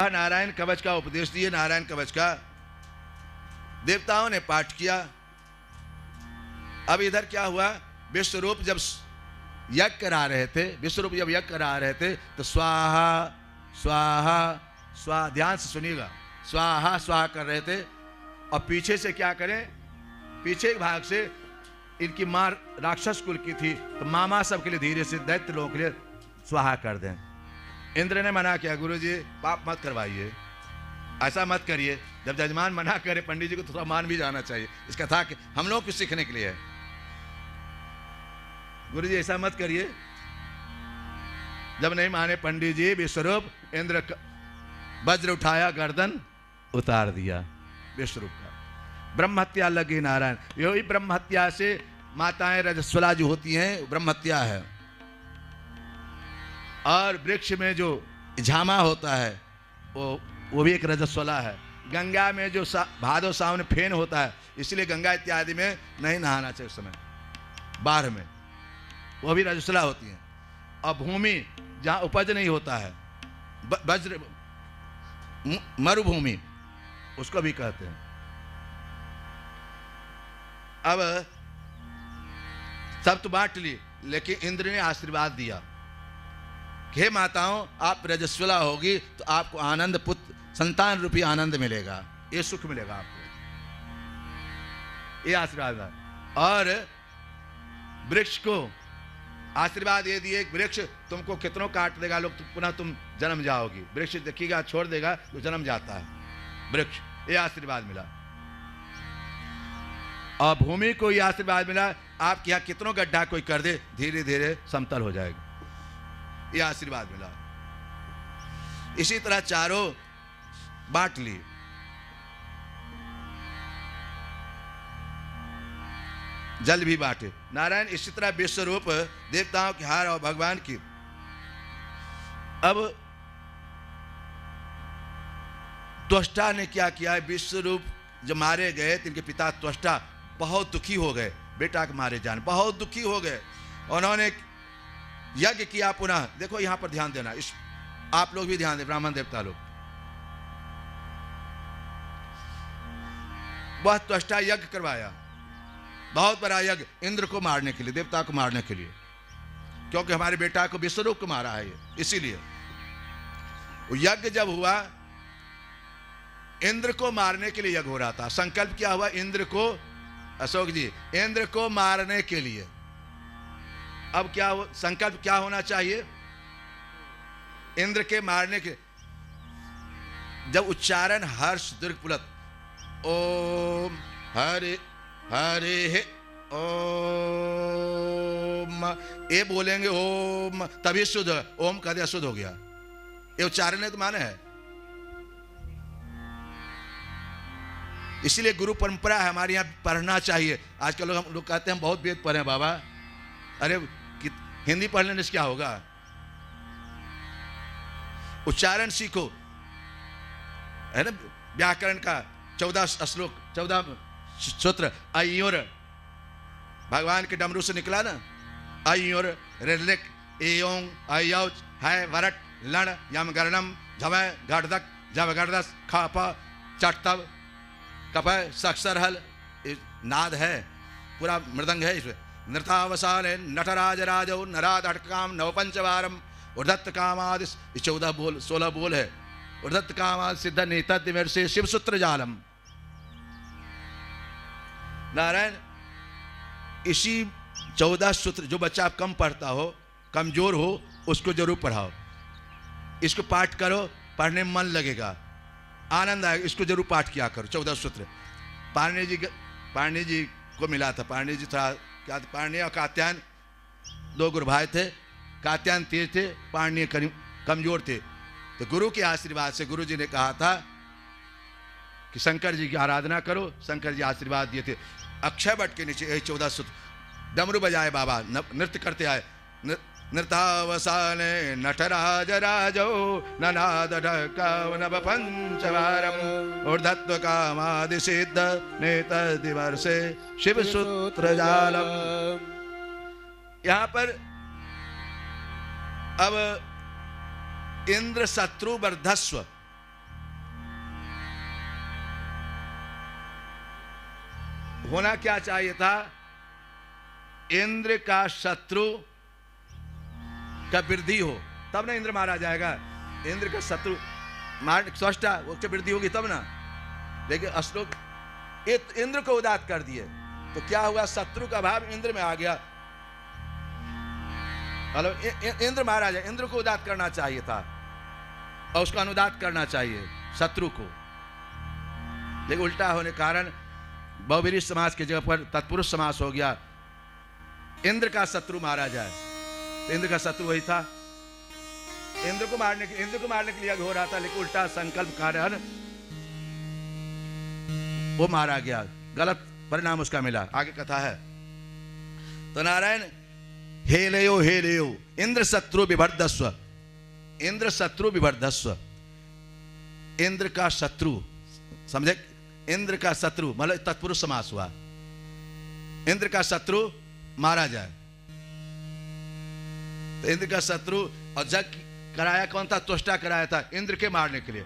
वह नारायण कवच का उपदेश दिए। नारायण कवच का देवताओं ने पाठ किया। अब इधर क्या हुआ, विश्वरूप जब यज्ञ करा रहे थे, विश्वरूप जब यज्ञ करा रहे थे तो स्वाहा स्वाहा स्वाहा, ध्यान से सुनिएगा, स्वाहा स्वाहा कर रहे थे। और पीछे से क्या करें, पीछे एक भाग से इनकी मां राक्षस कुल की थी, तो मामा सबके लिए धीरे से दैत्य लोगों के लिए स्वाहा कर दें। इंद्र ने मना किया, गुरुजी पाप मत करवाइए, ऐसा मत करिए। जब जजमान मना करे, पंडित जी को थोड़ा मान भी जाना चाहिए। इस कथा के हम लोग कुछ सीखने के लिए है। गुरुजी ऐसा मत करिए। जब नहीं माने पंडित जी, विश्वरूप इंद्र वज्र उठाया, गर्दन उतार दिया विश्वरूप का। ब्रह्म हत्या लगी नारायण। यही ब्रह्म हत्या से माताएं रजस्वला जो होती हैं, ब्रह्म हत्या है। और वृक्ष में जो झामा होता है वो भी एक रजस्वला है। गंगा में जो भादो सावन फेन होता है, इसलिए गंगा इत्यादि में नहीं नहाना चाहिए उस समय, बाढ़ में, वो भी रजस्वला होती है। और भूमि जहाँ उपज नहीं होता है, वज्र मरुभूमि, उसको भी कहते हैं। अब सब तो बांट ली, लेकिन इंद्र ने आशीर्वाद दिया, हे माताओं आप रजस्वला होगी तो आपको आनंद, पुत्र संतान रूपी आनंद मिलेगा, ये सुख मिलेगा आपको, ये आशीर्वाद है। और वृक्ष को आशीर्वाद ये दिए, वृक्ष तुमको कितनों काट देगा लोग, पुनः तुम जन्म जाओगी। वृक्ष देखिएगा छोड़ देगा तो जन्म जाता है वृक्ष, ये आशीर्वाद मिला। और भूमि को ये आशीर्वाद मिला, आपके यहाँ कितनों गड्ढा कोई कर दे, धीरे धीरे समतल हो जाएगा, ये आशीर्वाद मिला। इसी तरह चारों बांट ली। जल भी बांटे नारायण। इसी तरह विश्वरूप देवताओं की हार और भगवान की। अब त्वष्टा ने क्या किया, विश्वरूप जब मारे गए तो इनके पिता त्वष्टा बहुत दुखी हो गए, बेटा के मारे जाने बहुत दुखी हो गए। उन्होंने यज्ञ किया पुनः। देखो यहां पर ध्यान देना, इस आप लोग भी ध्यान दें, ब्राह्मण देवता लोग। वह त्वष्टा यज्ञ करवाया, बहुत बड़ा यज्ञ, इंद्र को मारने के लिए, देवता को मारने के लिए, क्योंकि हमारे बेटा को विश्वरूप को मारा है ये, इसीलिए वो यज्ञ जब हुआ, इंद्र को मारने के लिए यज्ञ हो रहा था। संकल्प क्या हुआ, इंद्र को, अशोक जी, इंद्र को मारने के लिए। अब क्या हो, संकल्प क्या होना चाहिए, इंद्र के मारने के। जब उच्चारण हर्ष दीर्घ पुलत, ओम हरे हरे ओम, ये बोलेंगे ओम, तभी शुद्ध, ओम कहते अशुद्ध हो गया, ये उच्चारण है तो माने है। इसीलिए गुरु परंपरा है हमारे यहाँ, पढ़ना चाहिए। आजकल हम लोग कहते हैं बहुत वेद पढ़े बाबा, अरे हिंदी पढ़ लेने से क्या होगा, उच्चारण सीखो, है ना। व्याकरण का 14 श्लोक, 14 सूत्र, अयोर भगवान के डमरू से निकला ना, अयोर रिलिक एयों अयोच है वरट लण यम गर्णम झवय गढ़दक जब गर्दस खाप चटतव कपय सक्सरहल, नाद है, पूरा मृदंग है इसमें। नृतावसाने नटराज राजो नराद अटकाम नवपंचवारम उर्धत्त कामादि, 14 बोल 16 बोल है। उर्धत्त कामादि सिद्ध नेता दिवर से शिव सूत्र जालम। नारायण, इसी 14 सूत्र, जो बच्चा कम पढ़ता हो, कमजोर हो, उसको जरूर पढ़ाओ, इसको पाठ करो, पढ़ने में मन लगेगा, आनंद आएगा, इसको जरूर पाठ किया करो। 14 सूत्र पाणिनि जी को मिला था। पाणिनि जी था क्या, पाणिनि और कात्यायन 2 गुरु भाई थे। कात्यायन तेज थे, पाणिनि कमजोर थे। तो गुरु के आशीर्वाद से गुरु जी ने कहा था कि शंकर जी की आराधना करो, शंकर जी आशीर्वाद दिए थे। अक्षय वट के नीचे यही 14 सूत्र, डमरू बजाए बाबा, नृत्य करते आए। नृतावसाने नटराज राजो ननाद नव पंचवारम ऊर्धत्व कामादि सिद्ध नेत दिवर्षे शिव सूत्र जालम। यहां पर अब इंद्र शत्रु वर्धस्व, होना क्या चाहिए था, इंद्र का शत्रु का वृद्धि हो, तब ना इंद्र मारा जाएगा। इंद्र का शत्रु मार स्वस्था उससे वृद्धि होगी तब ना। लेकिन अश्लोक इंद्र को उदात कर दिए तो क्या हुआ, शत्रु का भाव इंद्र में आ गया। मतलब इंद्र मारा जाए, इंद्र को उदात करना चाहिए था और उसको अनुदात करना चाहिए शत्रु को। लेकिन उल्टा होने के कारण बहुव्रीहि समास की जगह पर तत्पुरुष समास हो गया। इंद्र का शत्रु मारा जाए, तो इंद्र का शत्रु वही था। इंद्र को मारने के लिए हो रहा था, लेकिन उल्टा संकल्प कारण वो मारा गया, गलत परिणाम उसका मिला। आगे कथा है। तो नारायण हेलेयो हेलेयो इंद्र शत्रु विवर्धस्व, इंद्र शत्रु विवर्धस्व। इंद्र का शत्रु समझे, इंद्र का शत्रु मतलब तत्पुरुष समास हुआ। इंद्र का शत्रु मारा जाए, तो इंद्र का शत्रु, और जग कराया कौन था, त्वष्टा कराया था इंद्र के मारने के लिए।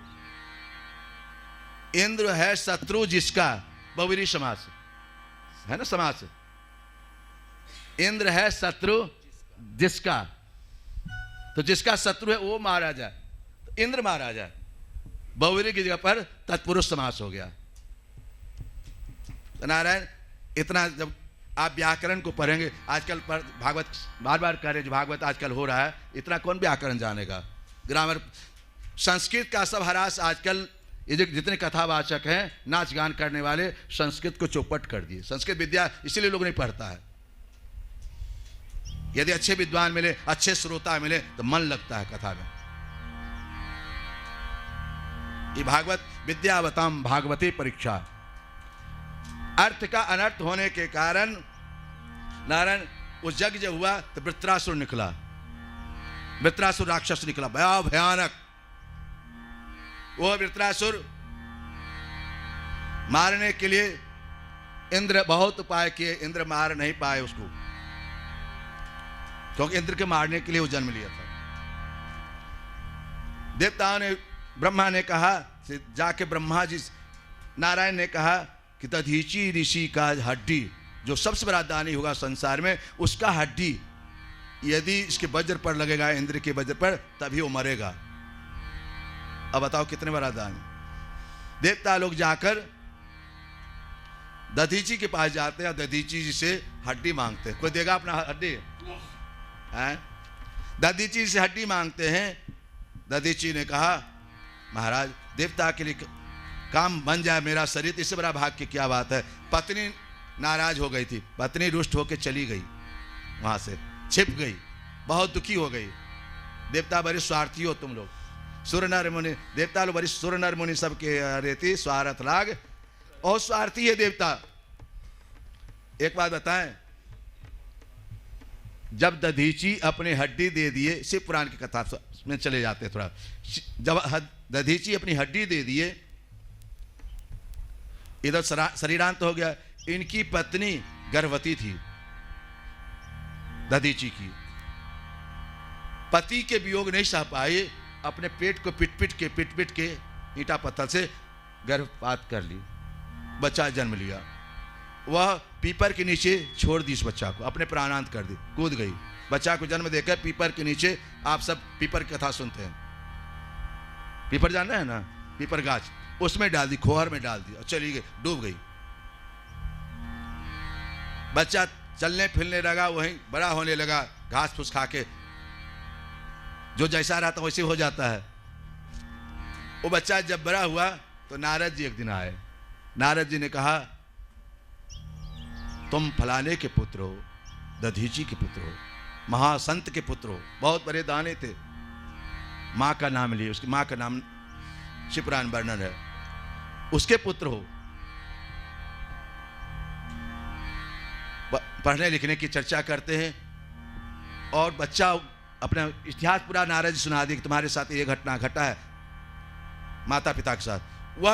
इंद्र है शत्रु जिसका, बहुव्रीहि समास है ना समास। इंद्र है शत्रु जिसका, तो जिसका शत्रु है वो मारा जाए, तो इंद्र मारा जाए। बहुव्रीहि की जगह पर तत्पुरुष समास हो गया। तो नारायण इतना जब आप व्याकरण को पढ़ेंगे, आजकल पर भागवत बार बार कह रहे, जो भागवत आजकल हो रहा है, इतना कौन व्याकरण जानेगा। ग्रामर संस्कृत का सब हरास आजकल, ये जो जितने कथावाचक हैं, नाच गान करने वाले, संस्कृत को चौपट कर दिए। संस्कृत विद्या इसीलिए लोग नहीं पढ़ता है। यदि अच्छे विद्वान मिले, अच्छे श्रोता मिले, तो मन लगता है कथा में। ये भागवत विद्यावताम भागवती परीक्षा, अर्थ का अनर्थ होने के कारण नारायण उस यज्ञ जब हुआ तो वृत्रासुर निकला, वृत्रासुर राक्षस निकला, बड़ा भयानक। वो वृत्रासुर मारने के लिए इंद्र बहुत उपाय किए, इंद्र मार नहीं पाए उसको, क्योंकि इंद्र के मारने के लिए वो जन्म लिया था। देवताओं ने, ब्रह्मा ने कहा, जाके ब्रह्मा जी नारायण ने कहा कि दधीची ऋषि का हड्डी, जो सबसे बड़ा दानी होगा संसार में, उसका हड्डी यदि इसके वज्र पर लगेगा, इंद्र के वज्र पर, तभी वो मरेगा। अब बताओ कितने बड़ा दानी। देवता लोग जाकर दधीची के पास जाते हैं, दधीची जी से हड्डी मांगते हैं। कोई देगा अपना हड्डी है? दधीची से हड्डी मांगते हैं। दधीची ने कहा, महाराज देवता के लिए काम बन जाए मेरा शरीर, इससे बड़ा भाग की क्या बात है। पत्नी नाराज हो गई थी, पत्नी रुष्ट होकर चली गई, वहां से छिप गई, बहुत दुखी हो गई। देवता बड़े स्वार्थी हो तुम लोग, सुर नर मुनि, देवता लोग बड़ी सुर नर मुनि सबके रेती स्वार्थ लाग, और स्वार्थी है देवता। एक बात बताएं, जब दधीची अपनी हड्डी दे दिए, शिव पुराण की कथा में चले जाते थोड़ा, जब दधीची अपनी हड्डी दे दिए, इधर शरीरांत हो गया। इनकी पत्नी गर्भवती थी, दधीची की। पति के वियोग नहीं सह पाए, अपने पेट को पिट पिट के ईंटा पत्थर से गर्भपात कर ली, बच्चा जन्म लिया। वह पीपर के नीचे छोड़ दी, इस बच्चा को अपने प्राणांत कर दी, कूद गई। बच्चा को जन्म देकर पीपर के नीचे, आप सब पीपर की कथा सुनते हैं, पीपर जानना है ना, पीपर गाछ, उसमें डाल दी, खोहर में डाल दी और चली गई, डूब गई। बच्चा चलने फिरने लगा, वहीं बड़ा होने लगा, घास फूस खा के, जो जैसा रहता वैसे हो जाता है। वो बच्चा जब बड़ा हुआ तो नारद जी एक दिन आए। नारद जी ने कहा, तुम फलाने के पुत्र हो, दधीची के पुत्र हो, महासंत के पुत्र हो, बहुत बड़े दाने थे। माँ का नाम लिए, उसकी माँ का नाम शिवपुराण वर्णन है, उसके पुत्र हो। पढ़ने लिखने की चर्चा करते हैं, और बच्चा अपना इतिहास पूरा नारद जी सुना दिए कि तुम्हारे साथ ये घटना घटा है माता पिता के साथ। वह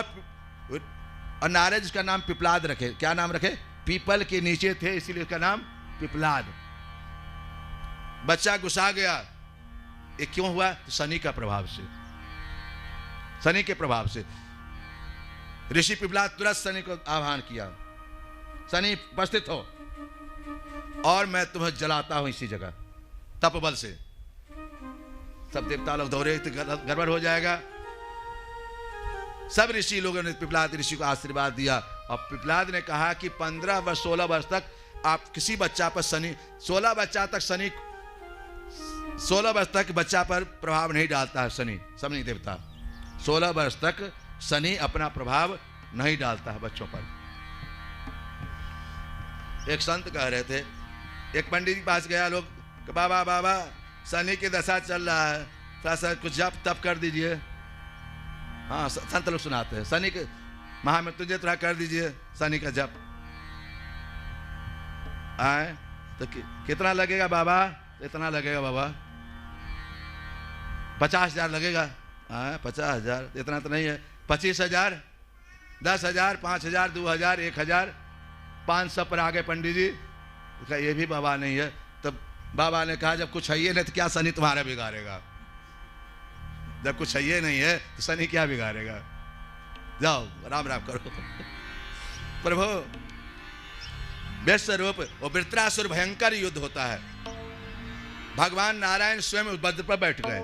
और नारद जी का नाम पिपलाद रखे। क्या नाम रखे? पीपल के नीचे थे इसीलिए उसका नाम पिपलाद। बच्चा गुस्सा गया। ये क्यों हुआ? तो शनि का प्रभाव से, शनि के प्रभाव से। ऋषि पिपलाद तुरंत शनि को आह्वान किया, शनि उपस्थित हो और मैं तुम्हें जलाता हूं इसी जगह तपबल से। सब देवता लोग दौड़े तो गड़बड़ हो जाएगा। सब ऋषि लोगों ने पिपलाद ऋषि को आशीर्वाद दिया और पिपलाद ने कहा कि 15 वर्ष 16 वर्ष तक आप किसी बच्चा पर शनि 16 वर्ष तक बच्चा पर प्रभाव नहीं डालता है शनि देवता। 16 वर्ष तक शनि अपना प्रभाव नहीं डालता है बच्चों पर। एक संत कह रहे थे, एक पंडित के पास गया लोग, बाबा बाबा शनि की दशा चल रहा है, थोड़ा सा कुछ जप तप कर दीजिए। हाँ, संत लोग सुनाते हैं शनि के महामृत्युंजय थोड़ा कर दीजिए शनि का जप। आए तो कितना लगेगा बाबा? इतना लगेगा बाबा, 50,000 लगेगा। 50,000 इतना तो नहीं है। 25,000, 10,000, 5,000, 2,000, 1,000, 500 पर आ गए पंडित जी। कहा ये भी बाबा नहीं है। तब बाबा ने कहा जब कुछ है ही नहीं तो क्या शनि तुम्हारा बिगाड़ेगा? जब कुछ है ही नहीं है तो शनि क्या बिगाड़ेगा? जाओ राम राम करो। प्रभु विश्वरूप और वृत्रासुर भयंकर युद्ध होता है। भगवान नारायण स्वयं उस वज्र पर बैठ गए,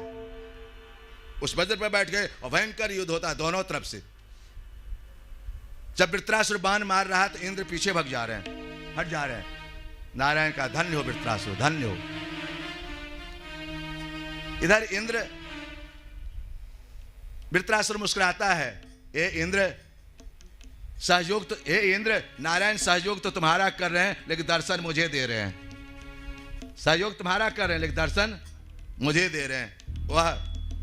उस वज्र पर बैठ गए और भयंकर युद्ध होता है दोनों तरफ से। जब वृत्रासुर बाण मार रहा तो इंद्र पीछे भग जा रहे हैं, हट जा रहे हैं। नारायण का धन्य हो वृत्रासुर, धन्य हो। इधर इंद्र, वृत्रासुर मुस्कुराता है, ए इंद्र सहयोग तो, ए इंद्र नारायण सहयोग तो तुम्हारा कर रहे हैं लेकिन दर्शन मुझे दे रहे हैं। सहयोग तुम्हारा कर रहे हैं लेकिन दर्शन मुझे दे रहे हैं। वह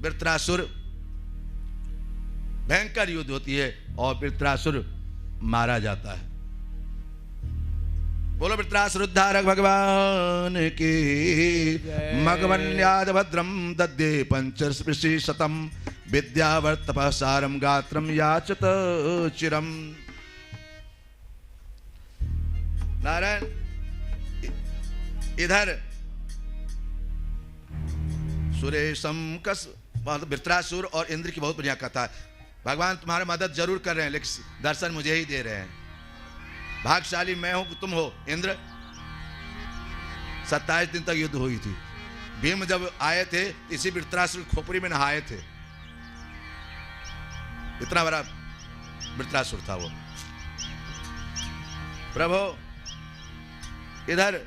वृत्रासुर भयंकर युद्ध होती है और वृत्रासुर मारा जाता है। बोलो वृत्रासुर उद्धारक भगवान की। मघवन्याद भद्रम दद्ये पंचस्पृशि शतम विद्यावर्तपसारम गात्रम याचत चिरम। नारायण इधर सुरेशम कस, वृत्रासुर और इंद्र की बहुत बढ़िया कथा है। भगवान तुम्हारा मदद जरूर कर रहे हैं लेकिन दर्शन मुझे ही दे रहे हैं। भाग्यशाली मैं हूं कि तुम हो इंद्र। 27 दिन तक युद्ध हुई थी। भीम जब आए थे इसी वृत्रासुर की खोपड़ी में नहाए थे। इतना बड़ा वृत्रासुर था वो। प्रभु इधर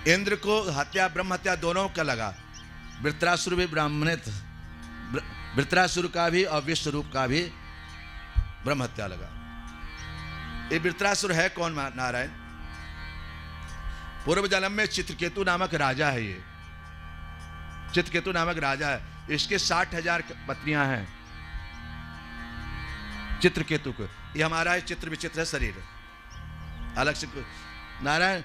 इंद्र को हत्या ब्रह्म हत्या दोनों का लगा। वृत्रासुर भी ब्राह्मण था, वृत्रासुर का भी और विश्वरूप का भी ब्रह्म हत्या लगा। ये वृत्रासुर है कौन नारायण? पूर्व जन्म में चित्रकेतु नामक राजा है। ये चित्रकेतु नामक राजा है। इसके 60,000 पत्नियां हैं चित्रकेतु को। ये हमारा चित्र विचित्र है शरीर अलग से। नारायण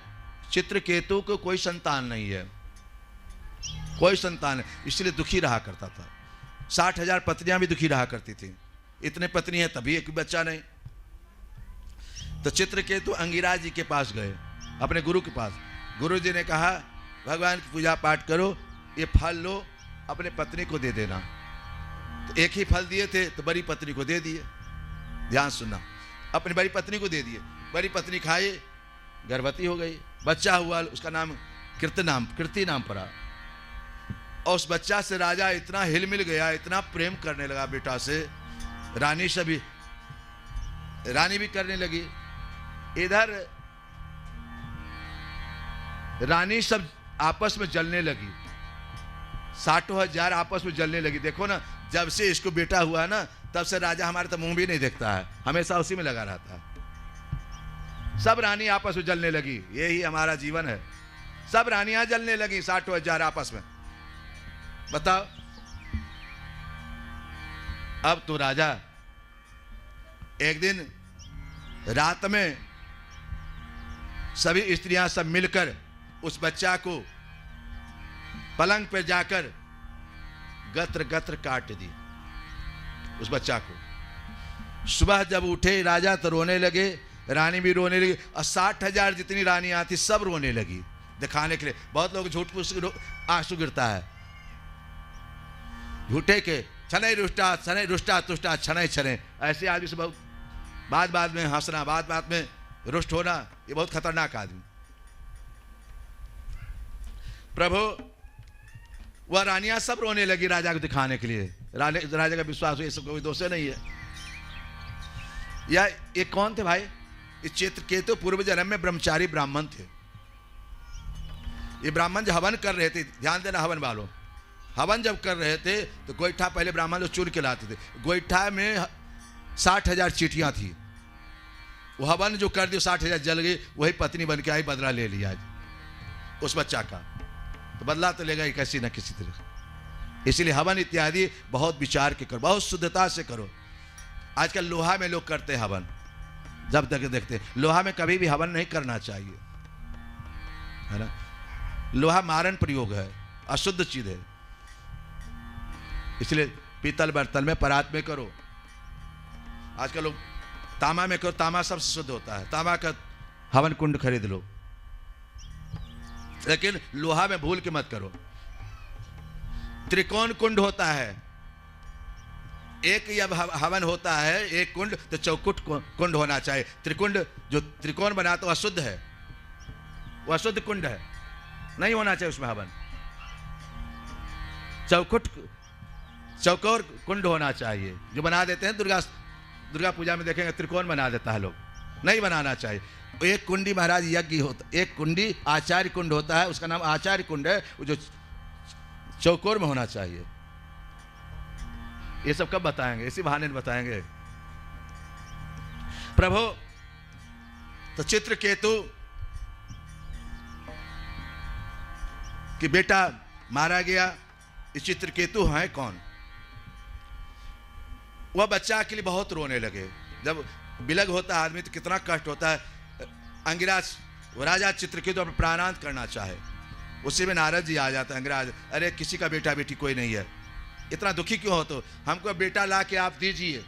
चित्रकेतु को कोई संतान नहीं है, कोई संतान है, इसलिए दुखी रहा करता था। 60,000 पत्नियां भी दुखी रहा करती थी। इतने पत्नी है तभी एक बच्चा नहीं। तो चित्रकेतु अंगिरा जी के पास गए, अपने गुरु के पास। गुरु जी ने कहा भगवान की पूजा पाठ करो, ये फल लो, अपने पत्नी को दे देना। तो एक ही फल दिए थे तो बड़ी पत्नी को दे दिए। ध्यान सुनना, अपनी बड़ी पत्नी को दे दिए। बड़ी पत्नी खाई, गर्भवती हो गई, बच्चा हुआ, उसका नाम कीर्ति नाम पड़ा। और उस बच्चा से राजा इतना हिल मिल गया, इतना प्रेम करने लगा बेटा से। रानी से भी, रानी भी करने लगी। इधर रानी सब आपस में जलने लगी। 60,000 आपस में जलने लगी। देखो ना, जब से इसको बेटा हुआ ना तब से राजा हमारे तो मुंह भी नहीं देखता है, हमेशा उसी में लगा रहता है। सब रानी आपस में जलने लगी। यही हमारा जीवन है। सब रानियां जलने लगी 60,000 आपस में। बताओ, अब तो राजा एक दिन रात में सभी स्त्रियां सब मिलकर उस बच्चा को पलंग पर जाकर गत्र गत्र काट दी उस बच्चा को। सुबह जब उठे राजा तो रोने लगे, रानी भी रोने लगी, और 60,000 जितनी रानियां थी सब रोने लगी दिखाने के लिए। बहुत लोग झूठ पूछ आंसू गिरता है, झूठे के छनै रुष्टा तुष्टा छनै छनै, ऐसे आदमी से बहुत बात में हंसना, बात में रुष्ट होना, ये बहुत खतरनाक आदमी। प्रभु वह रानियां सब रोने लगी राजा को दिखाने के लिए, राजा का विश्वास हो ये सब कोई दोष नहीं है। या ये कौन थे भाई? इस चित्रकेतु पूर्व जन्म में ब्रह्मचारी ब्राह्मण थे। ये ब्राह्मण जो हवन कर रहे थे, ध्यान देना हवन वालों, हवन जब कर रहे थे तो गोईठा पहले ब्राह्मण लोग चुन के लाते थे। गोईठा में 60,000 चीटियां थी। वो हवन जो कर दी 60,000 जल गई, वही पत्नी बन के आई, बदला ले लिया आज उस बच्चा का, तो बदला तो लेगा ही किसी न किसी तरह। इसलिए हवन इत्यादि बहुत विचार के करो, बहुत शुद्धता से करो। आजकल लोहा में लोग करते हैं हवन, जब तक देखते हैं लोहा में कभी भी हवन नहीं करना चाहिए, है ना। लोहा मारण प्रयोग है, अशुद्ध चीज है। इसलिए पीतल बर्तन में परात में करो। आजकल लोग तांबा में करो, तांबा सबसे शुद्ध होता है, तांबा का हवन कुंड खरीद लो, लेकिन लोहा में भूल के मत करो। त्रिकोण कुंड होता है, एक जब हवन होता है एक कुंड, तो चौकुट कुंड होना चाहिए। त्रिकुंड जो त्रिकोण बना तो अशुद्ध है, वो अशुद्ध कुंड है, नहीं होना चाहिए उसमें हवन। चौकोर कुंड होना चाहिए। जो बना देते हैं दुर्गा पूजा में देखेंगे त्रिकोण बना देता है लोग, नहीं बनाना चाहिए। एक कुंडी महाराज यज्ञ होता, एक कुंडी आचार्य कुंड होता है, उसका नाम आचार्य कुंड है, वो जो चौकोर में होना चाहिए। ये सब कब बताएंगे? इसी बहाने बताएंगे। प्रभु तो चित्रकेतु कि बेटा मारा गया। इस चित्रकेतु हैं कौन? वह बच्चा के लिए बहुत रोने लगे। जब विलग होता है आदमी तो कितना कष्ट होता है। अंगिराज राजा चित्रकेतु अपना प्राणांत करना चाहे, उसी में नारद जी आ जाता है। अंगिराज, अरे किसी का बेटा बेटी कोई नहीं है, इतना दुखी क्यों हो? तो हमको बेटा ला के आप दीजिए,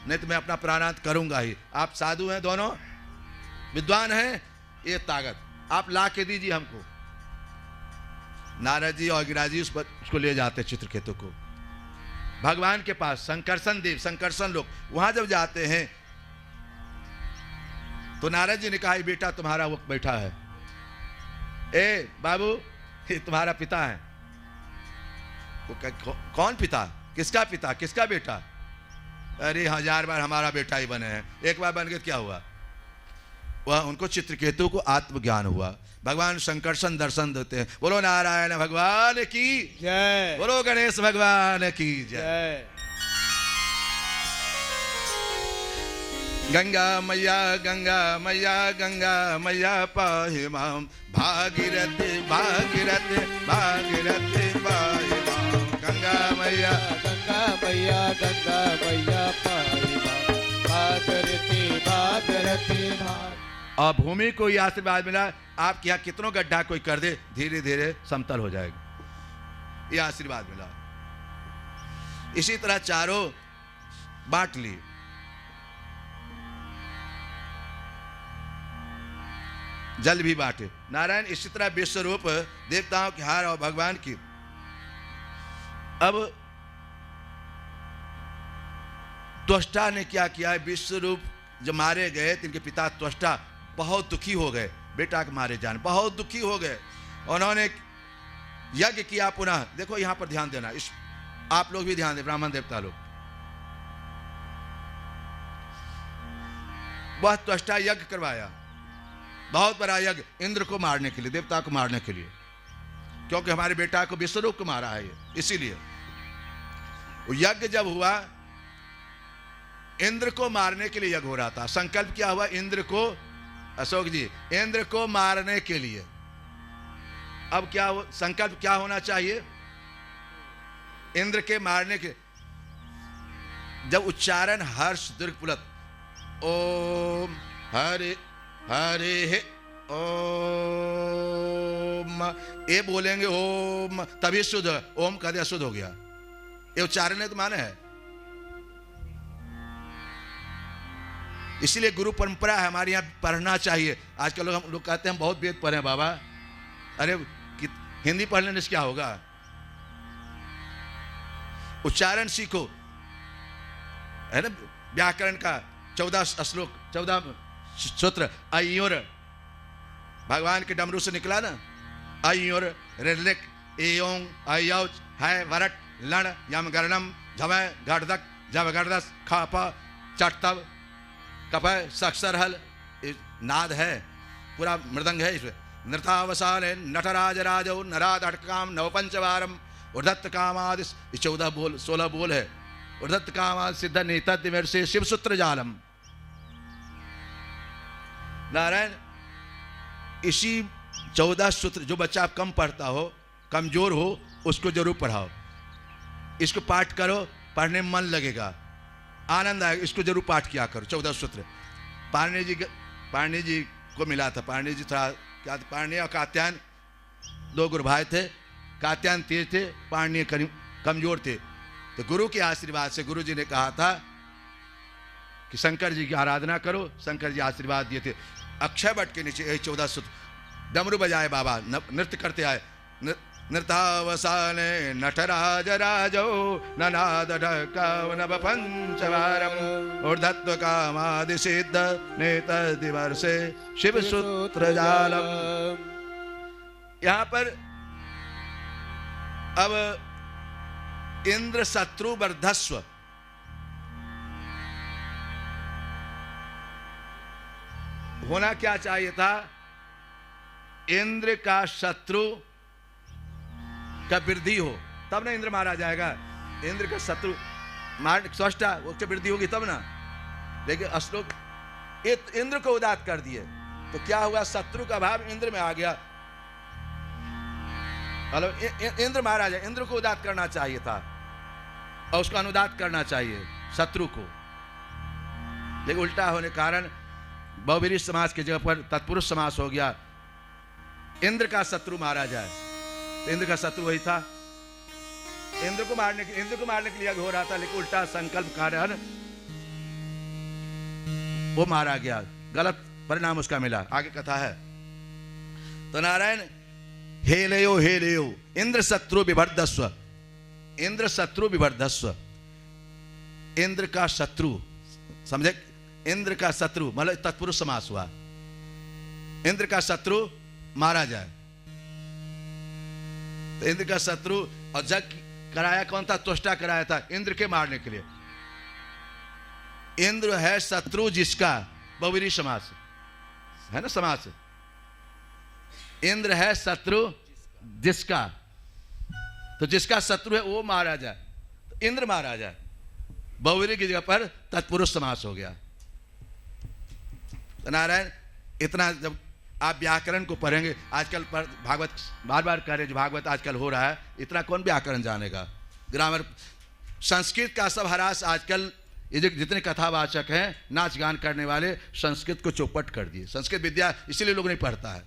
नहीं तो मैं अपना प्राणांत करूंगा ही। आप साधु हैं, दोनों विद्वान हैं, ये ताकत आप ला के दीजिए हमको। नारद जी और गिरिराज जी उसको ले जाते चित्रकेतु को भगवान के पास। संकर्षण देव, संकर्षण लोग वहां जब जाते हैं तो नारद जी ने कहा बेटा तुम्हारा वो बैठा है, ए बाबू ये तुम्हारा पिता है। वो कौन पिता? किसका पिता? किसका बेटा? अरे 1000 बार हमारा बेटा ही बने हैं, एक बार बन गए क्या हुआ? वह उनको चित्रकेतु को आत्मज्ञान हुआ। भगवान संकर्षण दर्शन देते हैं। बोलो नारायण भगवान की जय, बोलो गणेश भगवान की जय। गंगा मैया गंगा मैया गंगा मैया पाहि माम, भागीरथी भागीरथी भागीरथी पाहि माम। गंगा मैया गंगा मैया गंगा मैया पाहि माम, भागीरथी भागीरथी भाग। और भूमि को यह आशीर्वाद मिला, आपके यहाँ कितनों गड्ढा कोई कर दे धीरे धीरे समतल हो जाएगा, यह आशीर्वाद मिला। इसी तरह चारों बांट ली। जल भी बांटे नारायण। इसी तरह विश्व रूप देवताओं के हार और भगवान की। अब त्वष्टा ने क्या किया? विश्व रूप जब मारे गए तो इनके पिता त्वष्टा बहुत दुखी हो गए, बेटा के मारे जाने बहुत दुखी हो गए। उन्होंने यज्ञ किया पुनः। देखो यहां पर ध्यान देना, इस आप लोग भी ध्यान दें, ब्राह्मण देवता लोग। वह त्वष्टा यज्ञ करवाया, बहुत बड़ा यज्ञ इंद्र को मारने के लिए, देवता को मारने के लिए, क्योंकि हमारे बेटा को विश्वरूप को मारा है ये, इसीलिए वो यज्ञ जब हुआ इंद्र को मारने के लिए यज्ञ हो रहा था। संकल्प क्या हुआ? इंद्र को, अशोक जी, इंद्र को मारने के लिए। अब क्या संकल्प क्या होना चाहिए? इंद्र के मारने के। जब उच्चारण हर्ष दीर्घ पुलत, ओम हरे हरे ओम, ये बोलेंगे ओम, तभी शुद्ध। ओम कहते अशुद्ध हो गया, ये उच्चारण है तो माने है। इसीलिए गुरु परंपरा है हमारे यहाँ, पढ़ना चाहिए। आजकल हम लोग कहते हैं बहुत वेद पढ़े बाबा, अरे हिंदी पढ़ लेने से क्या होगा? उच्चारण सीखो, है ना। व्याकरण का 14 श्लोक, 14 सूत्र, अयोर भगवान के डमरू से निकला ना, अयोर ऋलिक एयों अयोच है वरट लण यम गर्णम झवय गर्दक जव गर्दस खाप चटतव कपय सक्सरहल, नाद है, पूरा मृदंग है इसमें। नृतावसाने नटराज राजौ नराद अटकाम नवपंचवारम उर्धत्त कामादि, 14 बोल 16 बोल है। उर्धत्त कामादि सिद्ध नेता दिवर से शिव सूत्र जालम। नारायण, इसी 14 सूत्र, जो बच्चा कम पढ़ता हो, कमजोर हो, उसको जरूर पढ़ाओ। इसको पाठ करो, पढ़ने में मन लगेगा, आनंद आएगा। इसको जरूर पाठ किया करो 14 सूत्र। पाणिनि जी को मिला था, पाणिनि जी था क्या, पाणिनि और कात्यायन 2 गुरु भाई थे। कात्यायन तेज थे, पाणिनि कमजोर थे। तो गुरु के आशीर्वाद से गुरु जी ने कहा था कि शंकर जी की आराधना करो, शंकर जी आशीर्वाद दिए थे। अक्षय वट के नीचे 14 सूत्र, डमरू बजाए बाबा, नृत्य करते आए। नृतावसाने नटराज राजौ ननाद नव पंचवारम ऊर्धत्व कामादि सिद्ध नेत दिवर्षे शिव सूत्र जालम। यहां पर अब इंद्र शत्रु वर्धस्व, होना क्या चाहिए था, इंद्र का शत्रु का वृद्धि हो, तब ना इंद्र मारा जाएगा। इंद्र का शत्रु मार स्वस्थ उसकी वृद्धि होगी तब ना। लेकिन अश्लोक इंद्र को उदात कर दिए, तो क्या हुआ, शत्रु का भाव इंद्र में आ गया। मतलब इंद्र मारा जाए, इंद्र को उदात करना चाहिए था और उसको अनुदात करना चाहिए शत्रु को। लेकिन उल्टा होने के कारण बहुवीरी समाज की जगह पर तत्पुरुष समास हो गया। इंद्र का शत्रु मारा जाए, तो इंद्र का शत्रु वही था। इंद्र को मारने के लिए हो रहा था, लेकिन उल्टा संकल्प कारण वो मारा गया, गलत परिणाम उसका मिला। आगे कथा है। तो नारायण, हेलेयो हेलेयो इंद्र शत्रु विवर्धस्व, इंद्र शत्रु विवर्धस्व। इंद्र का शत्रु, समझे, इंद्र का शत्रु मतलब तत्पुरुष समास हुआ। इंद्र का शत्रु मारा जाए, तो इंद्र का शत्रु, और जग कराया कौन था, त्वष्टा कराया था इंद्र के मारने के लिए। इंद्र है शत्रु जिसका, बहुवीरी समास है ना, समास। इंद्र है शत्रु जिसका, तो जिसका शत्रु है वो मारा जाए, तो इंद्र मारा जाए। बहुवीरी की जगह पर तत्पुरुष समास हो गया। तो नारायण, इतना जब आप व्याकरण को पढ़ेंगे, आजकल भागवत बार बार कह रहे, जो भागवत आजकल हो रहा है, इतना कौन व्याकरण जानेगा, ग्रामर। संस्कृत का सब हरास आजकल, ये जो जितने कथावाचक हैं, नाच गान करने वाले, संस्कृत को चौपट कर दिए। संस्कृत विद्या इसीलिए लोग नहीं पढ़ता है।